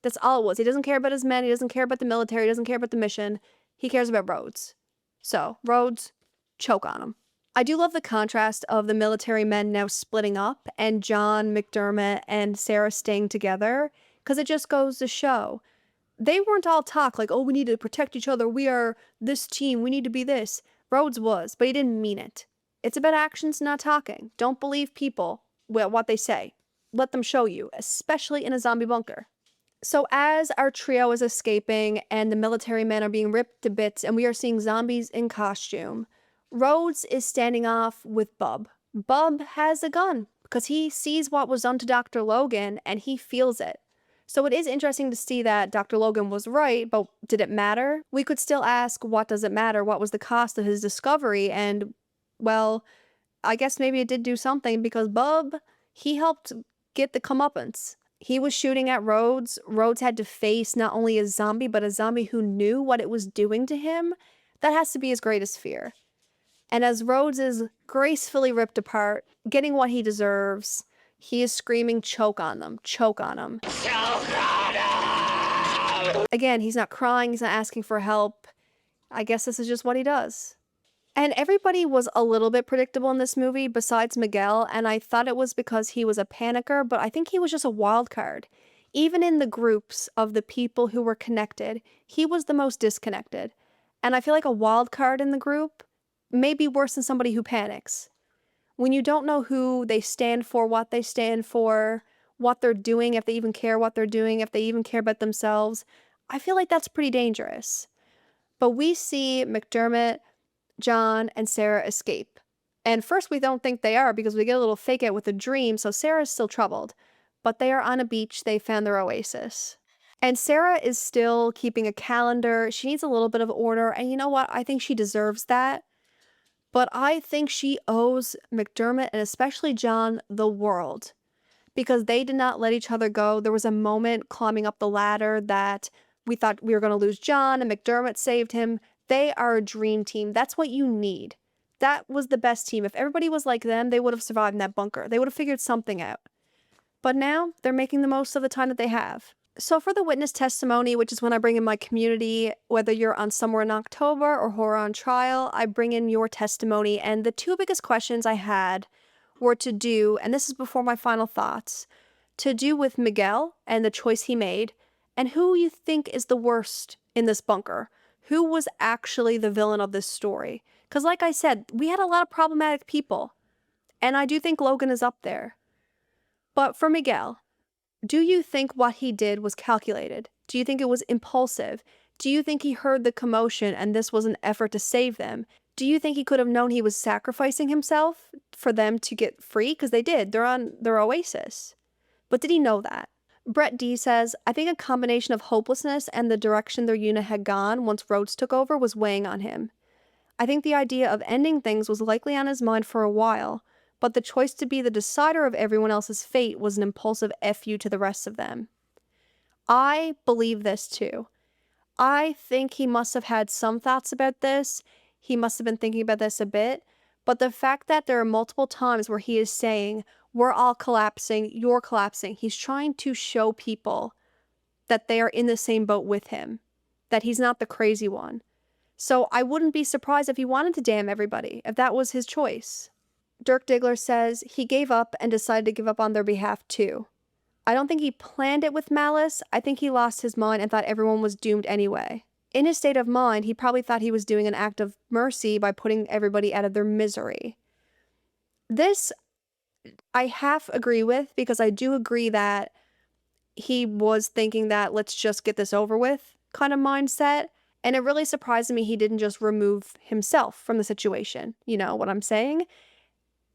That's all it was. He doesn't care about his men. He doesn't care about the military. He doesn't care about the mission. He cares about Rhodes. So, Rhodes, choke on him. I do love the contrast of the military men now splitting up and John, McDermott, and Sarah staying together, because it just goes to show they weren't all talk like, oh, we need to protect each other. We are this team. We need to be this. Rhodes was, but he didn't mean it. It's about actions, not talking. Don't believe people, what they say. Let them show you, especially in a zombie bunker. So as our trio is escaping and the military men are being ripped to bits and we are seeing zombies in costume, Rhodes is standing off with Bub. Bub has a gun because he sees what was done to Dr. Logan and he feels it. So it is interesting to see that Dr. Logan was right, but did it matter? We could still ask, what does it matter? What was the cost of his discovery? And, well, I guess maybe it did do something because Bub, he helped get the comeuppance. He was shooting at Rhodes. Rhodes had to face not only a zombie, but a zombie who knew what it was doing to him. That has to be his greatest fear. And as Rhodes is gracefully ripped apart, getting what he deserves, he is screaming, choke on them, choke on them. Choke on them! Again, he's not crying, he's not asking for help. I guess this is just what he does. And everybody was a little bit predictable in this movie besides Miguel, and I thought it was because he was a panicker, but I think he was just a wild card. Even in the groups of the people who were connected, he was the most disconnected. And I feel like a wild card in the group may be worse than somebody who panics. When you don't know who they stand for, what they stand for, what they're doing, if they even care what they're doing, if they even care about themselves, I feel like that's pretty dangerous. But we see McDermott, John, and Sarah escape. And first we don't think they are because we get a little fake out with a dream, so Sarah's still troubled. But they are on a beach, they found their oasis. And Sarah is still keeping a calendar. She needs a little bit of order, and you know what? I think she deserves that. But I think she owes McDermott and especially John the world because they did not let each other go. There was a moment climbing up the ladder that we thought we were going to lose John and McDermott saved him. They are a dream team. That's what you need. That was the best team. If everybody was like them, they would have survived in that bunker. They would have figured something out. But now they're making the most of the time that they have. So for the witness testimony, which is when I bring in my community, whether you're on Somewhere in October or Horror on Trial, I bring in your testimony. And the two biggest questions I had were to do, and this is before my final thoughts, to do with Miguel and the choice he made, and who you think is the worst in this bunker. Who was actually the villain of this story? Because like I said, we had a lot of problematic people. And I do think Logan is up there. But for Miguel, do you think what he did was calculated? Do you think it was impulsive? Do you think he heard the commotion and this was an effort to save them? Do you think he could have known he was sacrificing himself for them to get free? Because they did. They're on their Oasis. But did he know that? Brett D says, I think a combination of hopelessness and the direction their unit had gone once Rhodes took over was weighing on him. I think the idea of ending things was likely on his mind for a while, but the choice to be the decider of everyone else's fate was an impulsive F you to the rest of them. I believe this too. I think he must have had some thoughts about this. He must have been thinking about this a bit. But the fact that there are multiple times where he is saying, we're all collapsing, you're collapsing. He's trying to show people that they are in the same boat with him, that he's not the crazy one. So I wouldn't be surprised if he wanted to damn everybody, if that was his choice. Dirk Diggler says he gave up and decided to give up on their behalf too. I don't think he planned it with malice. I think he lost his mind and thought everyone was doomed anyway. In his state of mind, he probably thought he was doing an act of mercy by putting everybody out of their misery. This I half agree with, because I do agree that he was thinking that let's just get this over with kind of mindset. And it really surprised me he didn't just remove himself from the situation. You know what I'm saying?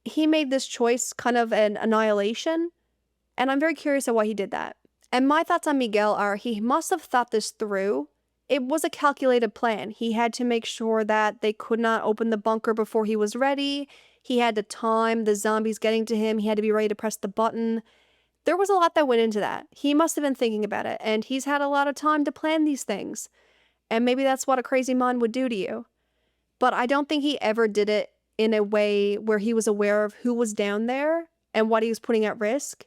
He made this choice kind of an annihilation, and I'm very curious of why he did that. And my thoughts on Miguel are he must have thought this through. It was a calculated plan. He had to make sure that they could not open the bunker before he was ready. He had to time the zombies getting to him. He had to be ready to press the button. There was a lot that went into that. He must have been thinking about it, and he's had a lot of time to plan these things. And maybe that's what a crazy mind would do to you. But I don't think he ever did it in a way where he was aware of who was down there and what he was putting at risk.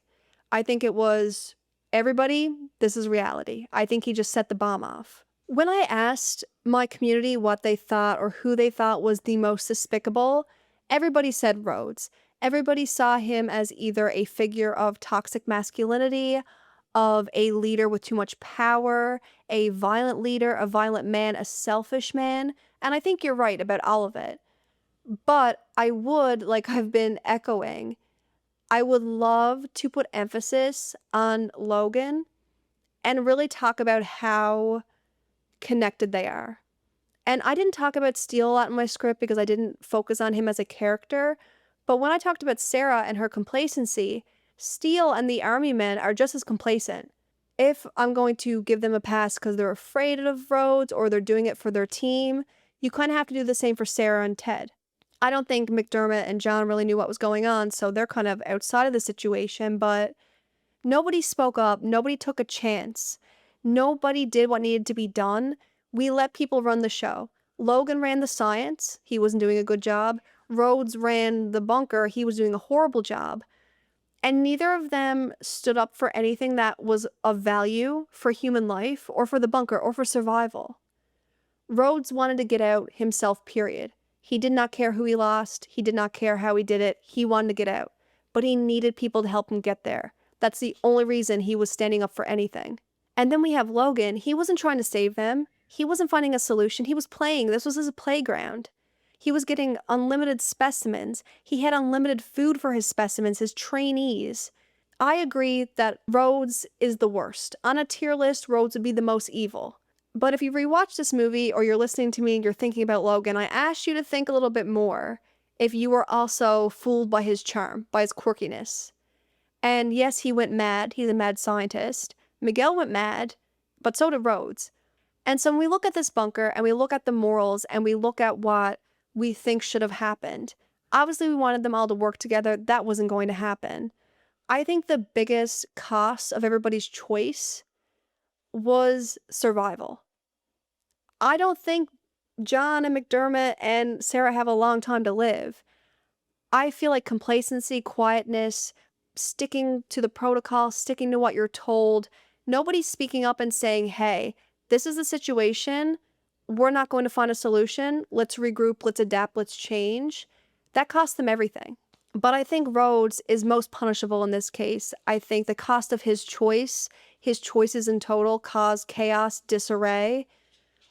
I think it was, everybody, this is reality. I think he just set the bomb off. When I asked my community what they thought or who they thought was the most despicable, everybody said Rhodes. Everybody saw him as either a figure of toxic masculinity, of a leader with too much power, a violent leader, a violent man, a selfish man. And I think you're right about all of it. But I would, like I've been echoing, I would love to put emphasis on Logan and really talk about how connected they are. And I didn't talk about Steele a lot in my script because I didn't focus on him as a character. But when I talked about Sarah and her complacency, Steele and the army men are just as complacent. If I'm going to give them a pass because they're afraid of Rhodes or they're doing it for their team, you kind of have to do the same for Sarah and Ted. I don't think McDermott and John really knew what was going on, so they're kind of outside of the situation, but nobody spoke up. Nobody took a chance. Nobody did what needed to be done. We let people run the show. Logan ran the science. He wasn't doing a good job. Rhodes ran the bunker. He was doing a horrible job. And neither of them stood up for anything that was of value for human life or for the bunker or for survival. Rhodes wanted to get out himself, period. He did not care who he lost. He did not care how he did it. He wanted to get out. But he needed people to help him get there. That's the only reason he was standing up for anything. And then we have Logan. He wasn't trying to save them. He wasn't finding a solution. He was playing. This was his playground. He was getting unlimited specimens. He had unlimited food for his specimens, his trainees. I agree that Rhodes is the worst. On a tier list, Rhodes would be the most evil. But if you rewatch this movie or you're listening to me and you're thinking about Logan, I asked you to think a little bit more if you were also fooled by his charm, by his quirkiness. And yes, he went mad. He's a mad scientist. Miguel went mad, but so did Rhodes. And so when we look at this bunker and we look at the morals and we look at what we think should have happened, obviously we wanted them all to work together. That wasn't going to happen. I think the biggest cost of everybody's choice was survival. I don't think John and McDermott and Sarah have a long time to live. I feel like complacency, quietness, sticking to the protocol, sticking to what you're told. Nobody's speaking up and saying, hey, this is the situation. We're not going to find a solution. Let's regroup, let's adapt, let's change. That cost them everything. But I think Rhodes is most punishable in this case. I think the cost of his choices in total cause chaos, disarray.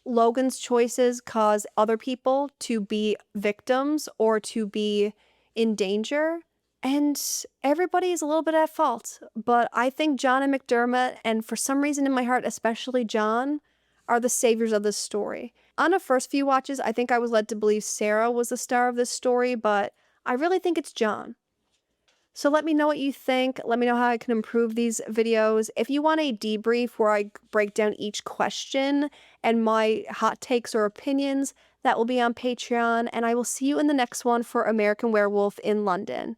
Logan's choices cause other people to be victims or to be in danger. And everybody is a little bit at fault. But I think John and McDermott, and for some reason in my heart, especially John, are the saviors of this story. On the first few watches, I think I was led to believe Sarah was the star of this story, but I really think it's John. So let me know what you think. Let me know how I can improve these videos. If you want a debrief where I break down each question and my hot takes or opinions, that will be on Patreon. And I will see you in the next one for American Werewolf in London.